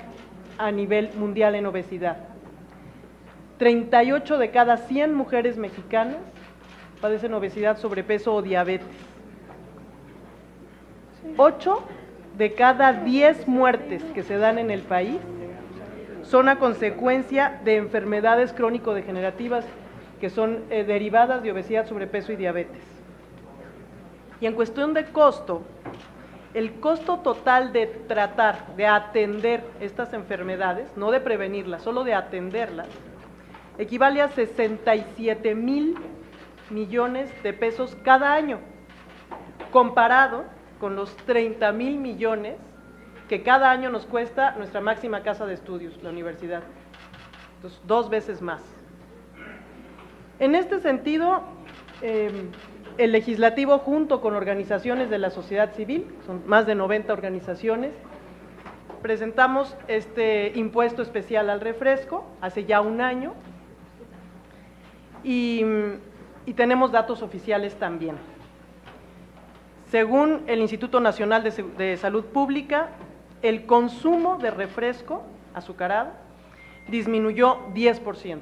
a nivel mundial en obesidad. 38 de cada 100 mujeres mexicanas padecen obesidad, sobrepeso o diabetes. 8 de cada 10 muertes que se dan en el país son a consecuencia de enfermedades crónico-degenerativas que son derivadas de obesidad, sobrepeso y diabetes. Y en cuestión de costo, el costo total de tratar, de atender estas enfermedades, no de prevenirlas, solo de atenderlas, equivale a 67,000 millones de pesos cada año, comparado con los 30,000 millones que cada año nos cuesta nuestra máxima casa de estudios, la universidad. Entonces, 2 veces más. En este sentido, el legislativo, junto con organizaciones de la sociedad civil, son más de 90 organizaciones, presentamos este impuesto especial al refresco hace ya un año y tenemos datos oficiales también. Según el Instituto Nacional de Salud Pública, el consumo de refresco azucarado disminuyó 10%.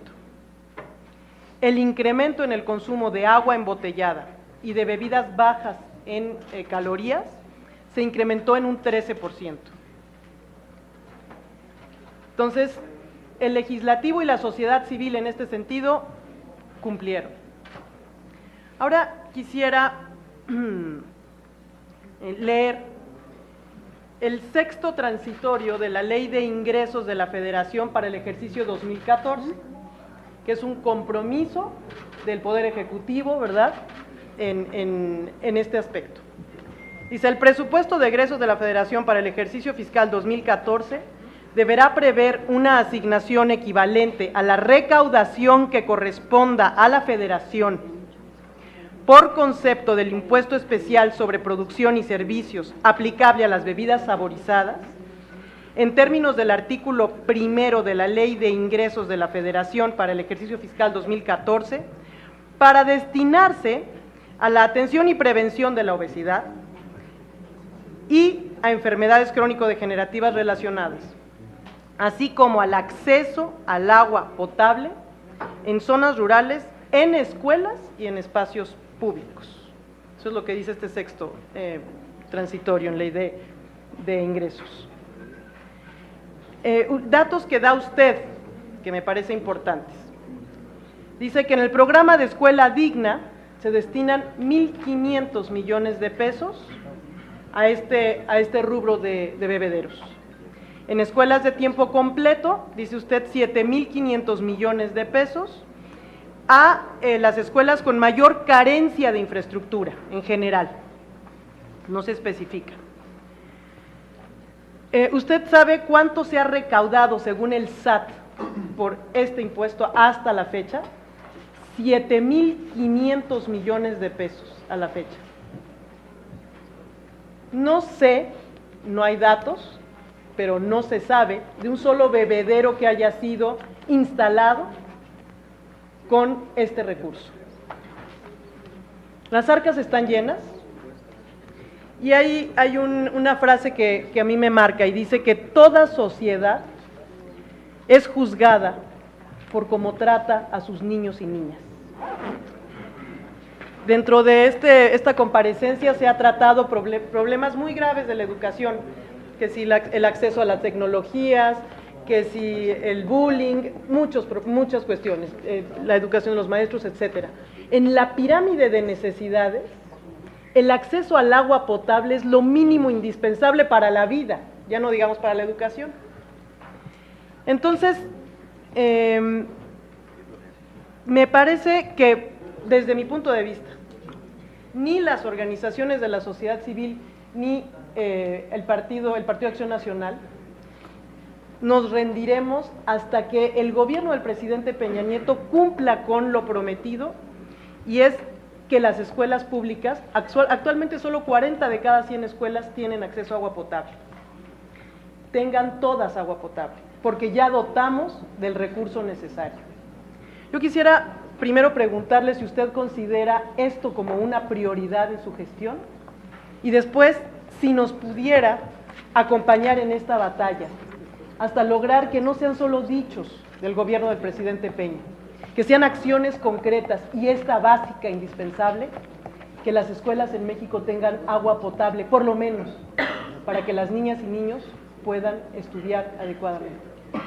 El incremento en el consumo de agua embotellada y de bebidas bajas en calorías se incrementó en un 13%. Entonces, el legislativo y la sociedad civil en este sentido cumplieron. Ahora quisiera leer el sexto transitorio de la Ley de Ingresos de la Federación para el ejercicio 2014, que es un compromiso del Poder Ejecutivo, ¿verdad?, en este aspecto. Dice, el presupuesto de egresos de la Federación para el ejercicio fiscal 2014 deberá prever una asignación equivalente a la recaudación que corresponda a la Federación por concepto del impuesto especial sobre producción y servicios aplicable a las bebidas saborizadas, en términos del artículo 1 de la Ley de Ingresos de la Federación para el ejercicio fiscal 2014, para destinarse a la atención y prevención de la obesidad y a enfermedades crónico-degenerativas relacionadas, así como al acceso al agua potable en zonas rurales, en escuelas y en espacios públicos. Eso es lo que dice este sexto transitorio en Ley de Ingresos. Datos que da usted, que me parece importantes. Dice que en el programa de Escuela Digna se destinan 1,500 millones de pesos a este rubro de bebederos. En escuelas de tiempo completo, dice usted, 7,500 millones de pesos a las escuelas con mayor carencia de infraestructura en general. No se especifica. ¿Usted sabe cuánto se ha recaudado según el SAT por este impuesto hasta la fecha? 7,500 millones de pesos a la fecha. No sé, no hay datos, pero no se sabe de un solo bebedero que haya sido instalado con este recurso. Las arcas están llenas y hay una frase que a mí me marca y dice que toda sociedad es juzgada por cómo trata a sus niños y niñas. Dentro de esta comparecencia se ha tratado problemas muy graves de la educación, que si el acceso a las tecnologías, que si el bullying, muchas cuestiones, la educación de los maestros, etcétera. En la pirámide de necesidades, el acceso al agua potable es lo mínimo indispensable para la vida, ya no digamos para la educación. Entonces, me parece que, desde mi punto de vista, ni las organizaciones de la sociedad civil, ni el Partido Acción Nacional, nos rendiremos hasta que el gobierno del presidente Peña Nieto cumpla con lo prometido, y es que las escuelas públicas, actualmente solo 40 de cada 100 escuelas tienen acceso a agua potable, tengan todas agua potable, porque ya dotamos del recurso necesario. Yo quisiera primero preguntarle si usted considera esto como una prioridad en su gestión y después si nos pudiera acompañar en esta batalla hasta lograr que no sean solo dichos del gobierno del presidente Peña, que sean acciones concretas y esta básica, indispensable, que las escuelas en México tengan agua potable, por lo menos, para que las niñas y niños puedan estudiar adecuadamente.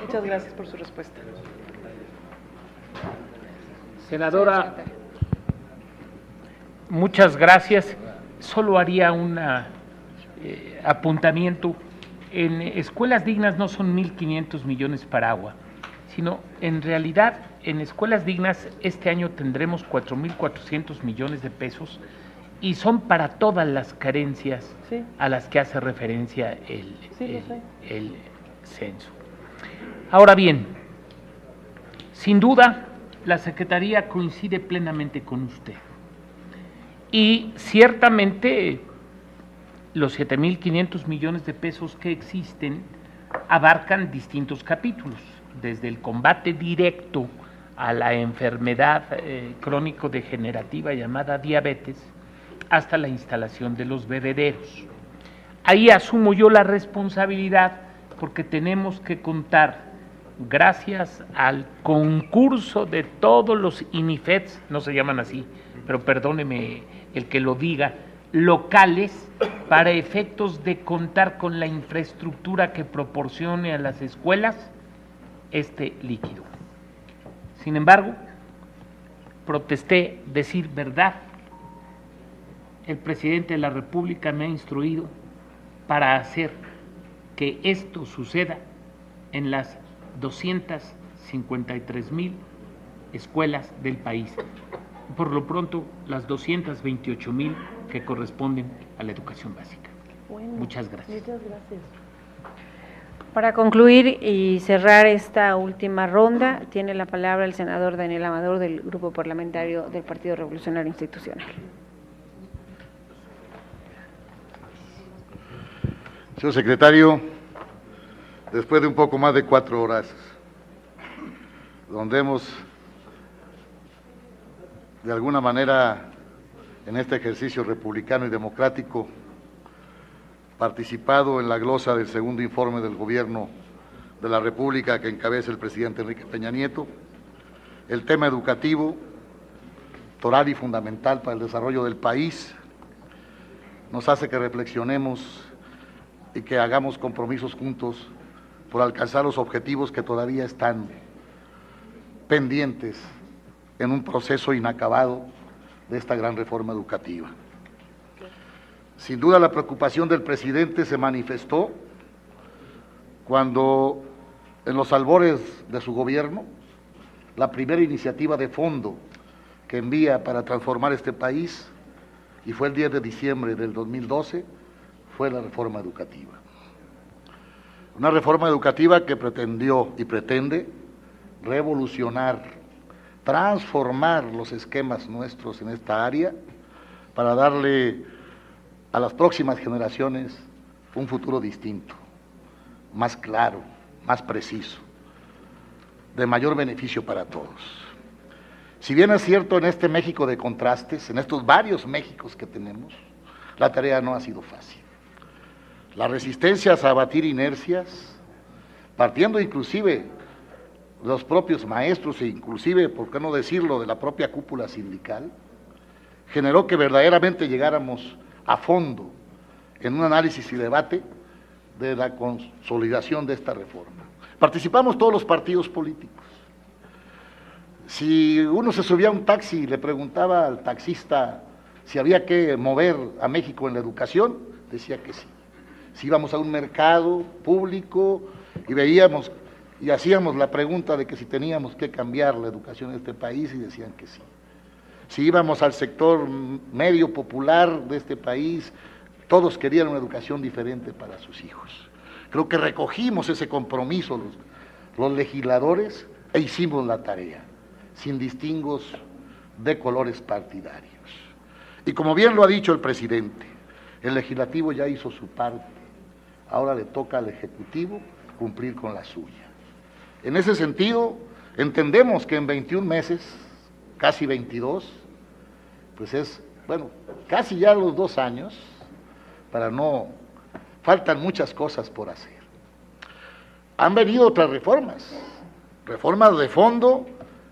Muchas gracias por su respuesta. Senadora, muchas gracias. Solo haría un apuntamiento. En escuelas dignas no son 1.500 millones para agua, sino en realidad en escuelas dignas este año tendremos 4.400 millones de pesos y son para todas las carencias sí, a las que hace referencia el censo. Ahora bien, sin duda, la Secretaría coincide plenamente con usted y ciertamente los 7.500 millones de pesos que existen abarcan distintos capítulos, desde el combate directo a la enfermedad crónico-degenerativa llamada diabetes hasta la instalación de los bebederos. Ahí asumo yo la responsabilidad porque tenemos que contar, gracias al concurso de todos los INIFEDs, no se llaman así, pero perdóneme el que lo diga, locales, para efectos de contar con la infraestructura que proporcione a las escuelas este líquido. Sin embargo, protesté decir verdad. El presidente de la República me ha instruido para hacer que esto suceda en las 253,000 escuelas del país. Por lo pronto, las 228,000 que corresponden a la educación básica. Bueno, muchas gracias. Muchas gracias. Para concluir y cerrar esta última ronda, tiene la palabra el senador Daniel Amador del Grupo Parlamentario del Partido Revolucionario Institucional. Señor secretario, después de un poco más de 4 horas, donde hemos, de alguna manera, en este ejercicio republicano y democrático, participado en la glosa del segundo informe del Gobierno de la República que encabeza el presidente Enrique Peña Nieto, el tema educativo, toral y fundamental para el desarrollo del país, nos hace que reflexionemos y que hagamos compromisos juntos por alcanzar los objetivos que todavía están pendientes en un proceso inacabado de esta gran reforma educativa. Sin duda la preocupación del presidente se manifestó cuando, en los albores de su gobierno, la primera iniciativa de fondo que envía para transformar este país, y fue el 10 de diciembre del 2012, fue la reforma educativa. Una reforma educativa que pretendió y pretende revolucionar, transformar los esquemas nuestros en esta área para darle a las próximas generaciones un futuro distinto, más claro, más preciso, de mayor beneficio para todos. Si bien es cierto, en este México de contrastes, en estos varios Méxicos que tenemos, la tarea no ha sido fácil. Las resistencias a abatir inercias, partiendo inclusive de los propios maestros e inclusive, por qué no decirlo, de la propia cúpula sindical, generó que verdaderamente llegáramos a fondo en un análisis y debate de la consolidación de esta reforma. Participamos todos los partidos políticos. Si uno se subía a un taxi y le preguntaba al taxista si había que mover a México en la educación, decía que sí. Si íbamos a un mercado público y veíamos y hacíamos la pregunta de que si teníamos que cambiar la educación en este país, y decían que sí. Si íbamos al sector medio popular de este país, todos querían una educación diferente para sus hijos. Creo que recogimos ese compromiso los legisladores e hicimos la tarea, sin distingos de colores partidarios. Y como bien lo ha dicho el presidente, el legislativo ya hizo su parte, ahora le toca al ejecutivo cumplir con la suya. En ese sentido, entendemos que en 21 meses, casi 22, pues es, bueno, casi ya los 2 años, faltan muchas cosas por hacer. Han venido otras reformas de fondo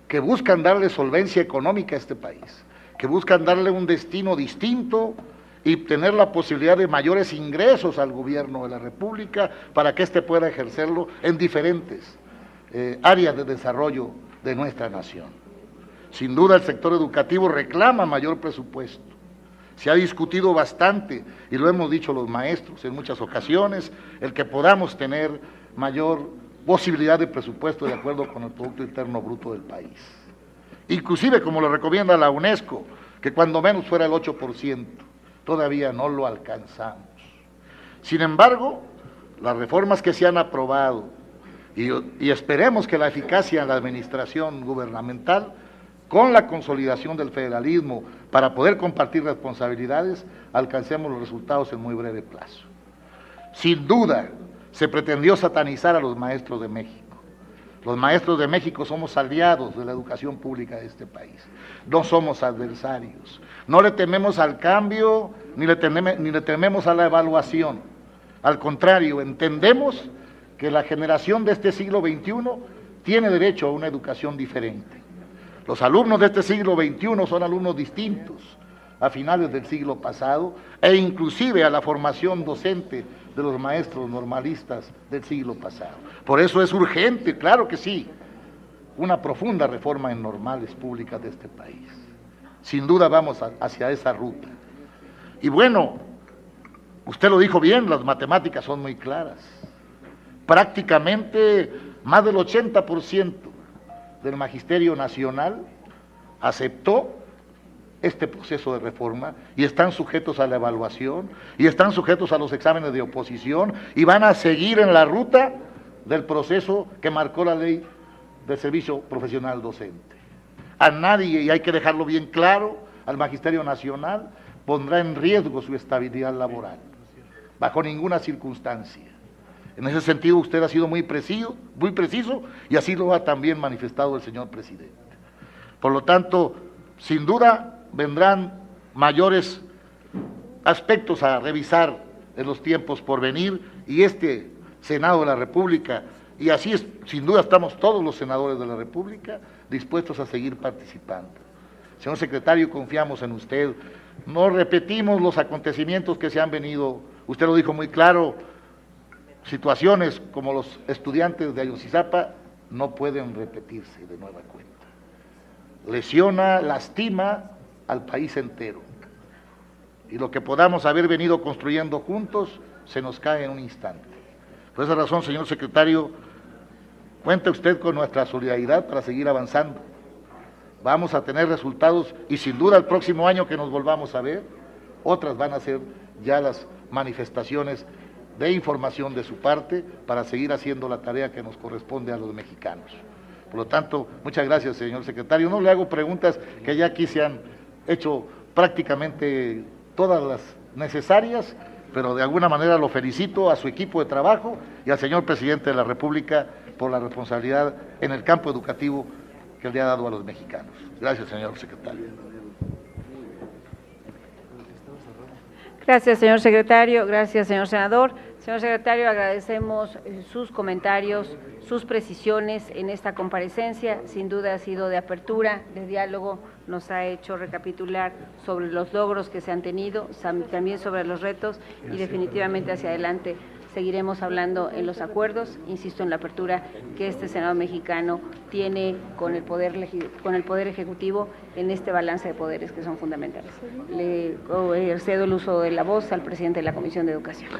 que buscan darle solvencia económica a este país, que buscan darle un destino distinto y tener la posibilidad de mayores ingresos al gobierno de la República para que éste pueda ejercerlo en diferentes áreas de desarrollo de nuestra nación. Sin duda el sector educativo reclama mayor presupuesto. Se ha discutido bastante, y lo hemos dicho los maestros en muchas ocasiones, el que podamos tener mayor posibilidad de presupuesto de acuerdo con el Producto Interno Bruto del país. Inclusive, como lo recomienda la UNESCO, que cuando menos fuera el 8%, todavía no lo alcanzamos. Sin embargo, las reformas que se han aprobado, y esperemos que la eficacia en la administración gubernamental, con la consolidación del federalismo, para poder compartir responsabilidades, alcancemos los resultados en muy breve plazo. Sin duda, se pretendió satanizar a los maestros de México. Los maestros de México somos aliados de la educación pública de este país, no somos adversarios. No le tememos al cambio, ni le tememos a la evaluación. Al contrario, entendemos que la generación de este siglo XXI tiene derecho a una educación diferente. Los alumnos de este siglo XXI son alumnos distintos a finales del siglo pasado e inclusive a la formación docente de los maestros normalistas del siglo pasado. Por eso es urgente, claro que sí, una profunda reforma en normales públicas de este país. Sin duda vamos hacia esa ruta. Y bueno, usted lo dijo bien, las matemáticas son muy claras. Prácticamente más del 80% del Magisterio Nacional aceptó este proceso de reforma y están sujetos a la evaluación y están sujetos a los exámenes de oposición y van a seguir en la ruta del proceso que marcó la ley del servicio profesional docente. A nadie, y hay que dejarlo bien claro, al Magisterio Nacional pondrá en riesgo su estabilidad laboral, bajo ninguna circunstancia. En ese sentido usted ha sido muy preciso y así lo ha también manifestado el señor presidente. Por lo tanto, sin duda vendrán mayores aspectos a revisar en los tiempos por venir y este Senado de la República, y así es, sin duda estamos todos los senadores de la República dispuestos a seguir participando. Señor secretario, confiamos en usted, no repetimos los acontecimientos que se han venido, usted lo dijo muy claro, situaciones como los estudiantes de Ayotzinapa no pueden repetirse de nueva cuenta. Lesiona, lastima al país entero. Y lo que podamos haber venido construyendo juntos se nos cae en un instante. Por esa razón, señor secretario, cuente usted con nuestra solidaridad para seguir avanzando. Vamos a tener resultados y sin duda el próximo año que nos volvamos a ver, otras van a ser ya las manifestaciones de información de su parte para seguir haciendo la tarea que nos corresponde a los mexicanos. Por lo tanto, muchas gracias, señor secretario. No le hago preguntas que ya aquí se han hecho prácticamente todas las necesarias, pero de alguna manera lo felicito a su equipo de trabajo y al señor presidente de la República por la responsabilidad en el campo educativo que le ha dado a los mexicanos. Gracias, señor secretario. Gracias, señor secretario. Gracias, señor senador. Señor secretario, agradecemos sus comentarios, sus precisiones en esta comparecencia. Sin duda ha sido de apertura, de diálogo, nos ha hecho recapitular sobre los logros que se han tenido, también sobre los retos y definitivamente hacia adelante seguiremos hablando en los acuerdos, insisto en la apertura que este Senado mexicano tiene con el Poder Ejecutivo en este balance de poderes que son fundamentales. Le cedo el uso de la voz al presidente de la Comisión de Educación.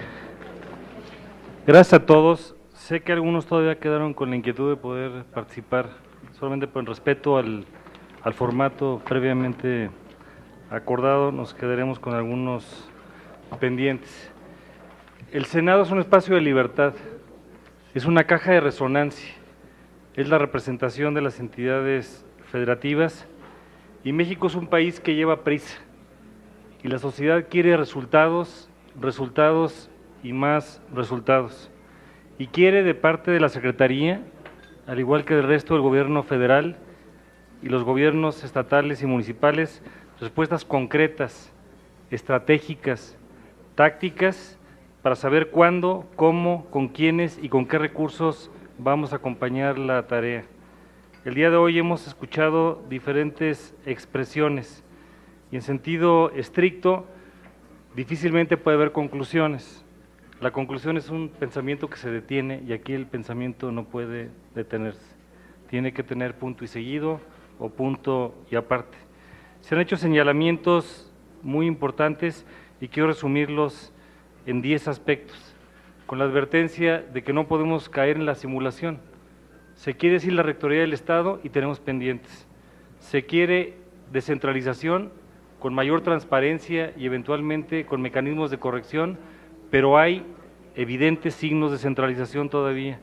Gracias a todos. Sé que algunos todavía quedaron con la inquietud de poder participar, solamente por respeto al formato previamente acordado, nos quedaremos con algunos pendientes. El Senado es un espacio de libertad, es una caja de resonancia, es la representación de las entidades federativas y México es un país que lleva prisa y la sociedad quiere resultados, resultados y más resultados. Y quiere de parte de la Secretaría, al igual que del resto del gobierno federal y los gobiernos estatales y municipales, respuestas concretas, estratégicas, tácticas, para saber cuándo, cómo, con quiénes y con qué recursos vamos a acompañar la tarea. El día de hoy hemos escuchado diferentes expresiones y en sentido estricto difícilmente puede haber conclusiones. La conclusión es un pensamiento que se detiene y aquí el pensamiento no puede detenerse. Tiene que tener punto y seguido o punto y aparte. Se han hecho señalamientos muy importantes y quiero resumirlos en 10 aspectos, con la advertencia de que no podemos caer en la simulación. Se quiere decir la Rectoría del Estado y tenemos pendientes. Se quiere descentralización con mayor transparencia y eventualmente con mecanismos de corrección, pero hay evidentes signos de centralización todavía.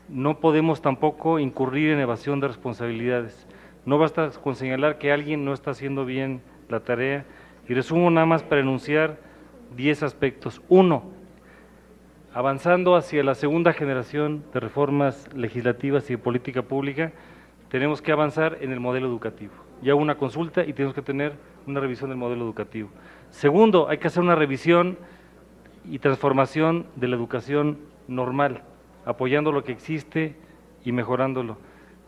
No podemos tampoco incurrir en evasión de responsabilidades. No basta con señalar que alguien no está haciendo bien la tarea. Y resumo nada más para enunciar 10 aspectos. 1. Avanzando hacia la segunda generación de reformas legislativas y de política pública, tenemos que avanzar en el modelo educativo. Ya hubo una consulta y tenemos que tener una revisión del modelo educativo. Segundo, hay que hacer una revisión y transformación de la educación normal, apoyando lo que existe y mejorándolo.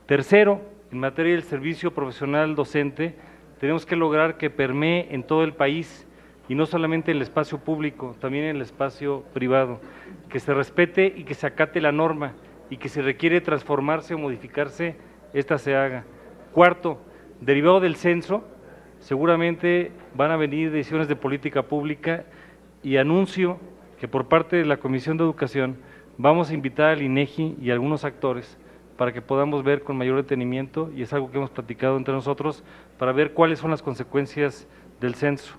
Tercero, en materia del servicio profesional docente, tenemos que lograr que permee en todo el país y no solamente en el espacio público, también en el espacio privado, que se respete y que se acate la norma y que si requiere transformarse o modificarse, ésta se haga. Cuarto, derivado del censo, seguramente van a venir decisiones de política pública y anuncio que por parte de la Comisión de Educación vamos a invitar al INEGI y a algunos actores para que podamos ver con mayor detenimiento, y es algo que hemos platicado entre nosotros, para ver cuáles son las consecuencias del censo.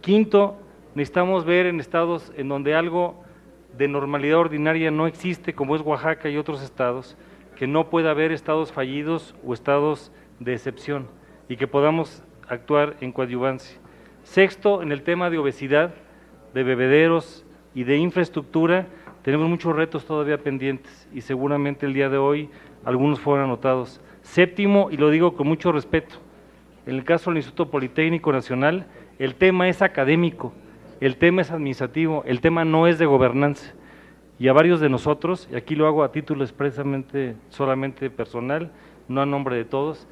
Quinto, necesitamos ver en estados en donde algo de normalidad ordinaria no existe, como es Oaxaca y otros estados, que no pueda haber estados fallidos o estados de excepción, y que podamos actuar en coadyuvancia. Sexto, en el tema de obesidad, de bebederos y de infraestructura, tenemos muchos retos todavía pendientes y seguramente el día de hoy algunos fueron anotados. Séptimo, y lo digo con mucho respeto, en el caso del Instituto Politécnico Nacional, el tema es académico, el tema es administrativo, el tema no es de gobernanza. Y a varios de nosotros, y aquí lo hago a título expresamente solamente personal, no a nombre de todos,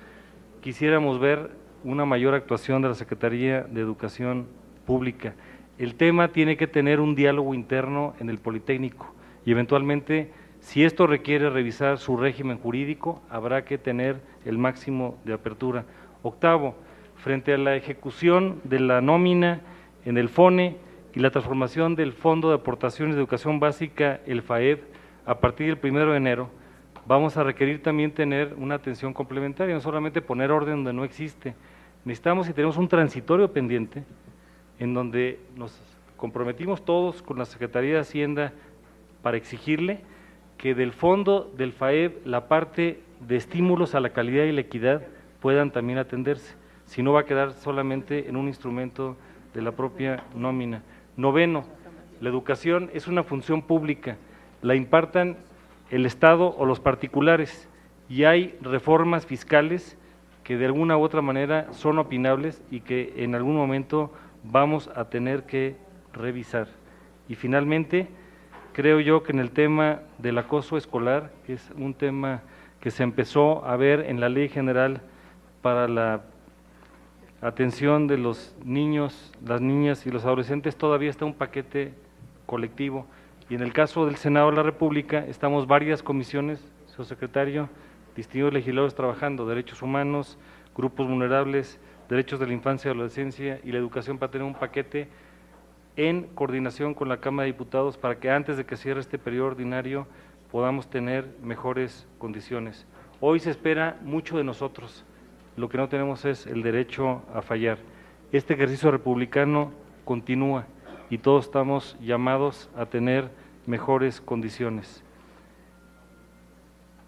quisiéramos ver una mayor actuación de la Secretaría de Educación Pública. El tema tiene que tener un diálogo interno en el Politécnico y eventualmente, si esto requiere revisar su régimen jurídico, habrá que tener el máximo de apertura. Octavo, frente a la ejecución de la nómina en el FONE y la transformación del Fondo de Aportaciones de Educación Básica, el FAEB, a partir del 1 de enero, vamos a requerir también tener una atención complementaria, no solamente poner orden donde no existe. Necesitamos y tenemos un transitorio pendiente en donde nos comprometimos todos con la Secretaría de Hacienda para exigirle que del fondo del FAEB la parte de estímulos a la calidad y la equidad puedan también atenderse, si no va a quedar solamente en un instrumento de la propia nómina. Noveno, la educación es una función pública, la impartan el Estado o los particulares y hay reformas fiscales que de alguna u otra manera son opinables y que en algún momento vamos a tener que revisar. Y finalmente, creo yo que en el tema del acoso escolar, que es un tema que se empezó a ver en la Ley General para la atención de los niños, las niñas y los adolescentes, todavía está un paquete colectivo. Y en el caso del Senado de la República, estamos varias comisiones, señor secretario, distinguidos legisladores trabajando, derechos humanos, grupos vulnerables, derechos de la infancia y adolescencia y la educación, para tener un paquete en coordinación con la Cámara de Diputados para que antes de que cierre este periodo ordinario podamos tener mejores condiciones. Hoy se espera mucho de nosotros, lo que no tenemos es el derecho a fallar. Este ejercicio republicano continúa y todos estamos llamados a tener mejores condiciones.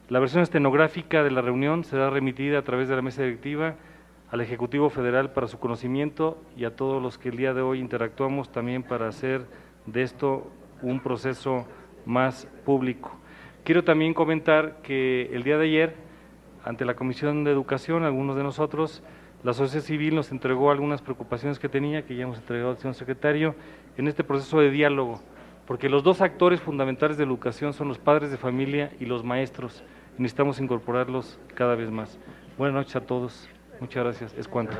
La versión estenográfica de la reunión será remitida a través de la mesa directiva al Ejecutivo Federal para su conocimiento y a todos los que el día de hoy interactuamos también para hacer de esto un proceso más público. Quiero también comentar que el día de ayer, ante la Comisión de Educación, algunos de nosotros, la sociedad civil nos entregó algunas preocupaciones que tenía, que ya hemos entregado al señor secretario, en este proceso de diálogo, porque los dos actores fundamentales de la educación son los padres de familia y los maestros, y necesitamos incorporarlos cada vez más. Buenas noches a todos, muchas gracias, es cuanto.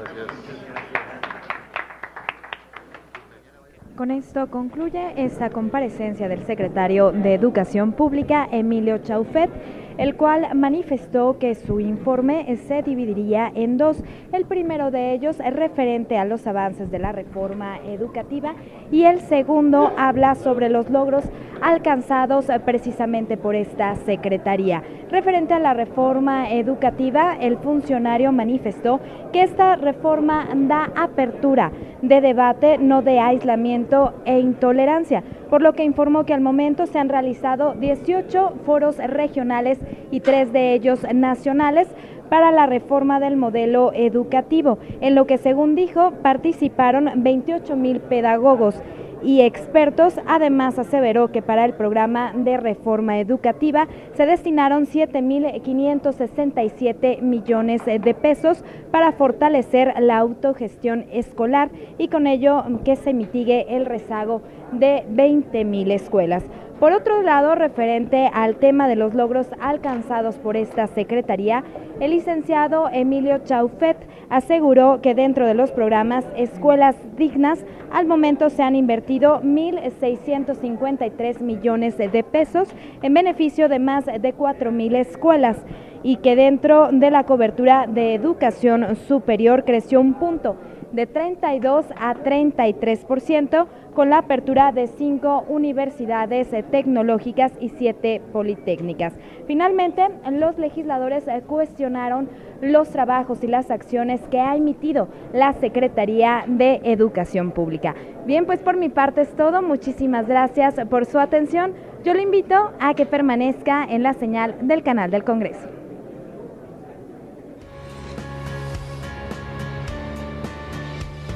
Con esto concluye esta comparecencia del secretario de Educación Pública, Emilio Chaufet, el cual manifestó que su informe se dividiría en dos. El primero de ellos es referente a los avances de la reforma educativa y el segundo habla sobre los logros alcanzados precisamente por esta secretaría. Referente a la reforma educativa, el funcionario manifestó que esta reforma da apertura de debate, no de aislamiento e intolerancia, por lo que informó que al momento se han realizado 18 foros regionales y 3 de ellos nacionales para la reforma del modelo educativo, en lo que, según dijo, participaron 28,000 pedagogos y expertos. Además, aseveró que para el programa de reforma educativa se destinaron 7,567 millones de pesos para fortalecer la autogestión escolar y con ello que se mitigue el rezago de 20,000 escuelas. Por otro lado, referente al tema de los logros alcanzados por esta secretaría, el licenciado Emilio Chaufet aseguró que dentro de los programas Escuelas Dignas, al momento se han invertido 1,653 millones de pesos en beneficio de más de 4,000 escuelas y que dentro de la cobertura de educación superior creció un punto de 32 a 33%, con la apertura de 5 universidades tecnológicas y 7 politécnicas. Finalmente, los legisladores cuestionaron los trabajos y las acciones que ha emitido la Secretaría de Educación Pública. Bien, pues por mi parte es todo. Muchísimas gracias por su atención. Yo le invito a que permanezca en la señal del canal del Congreso.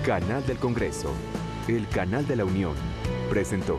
Canal del Congreso, el canal de la Unión, presentó.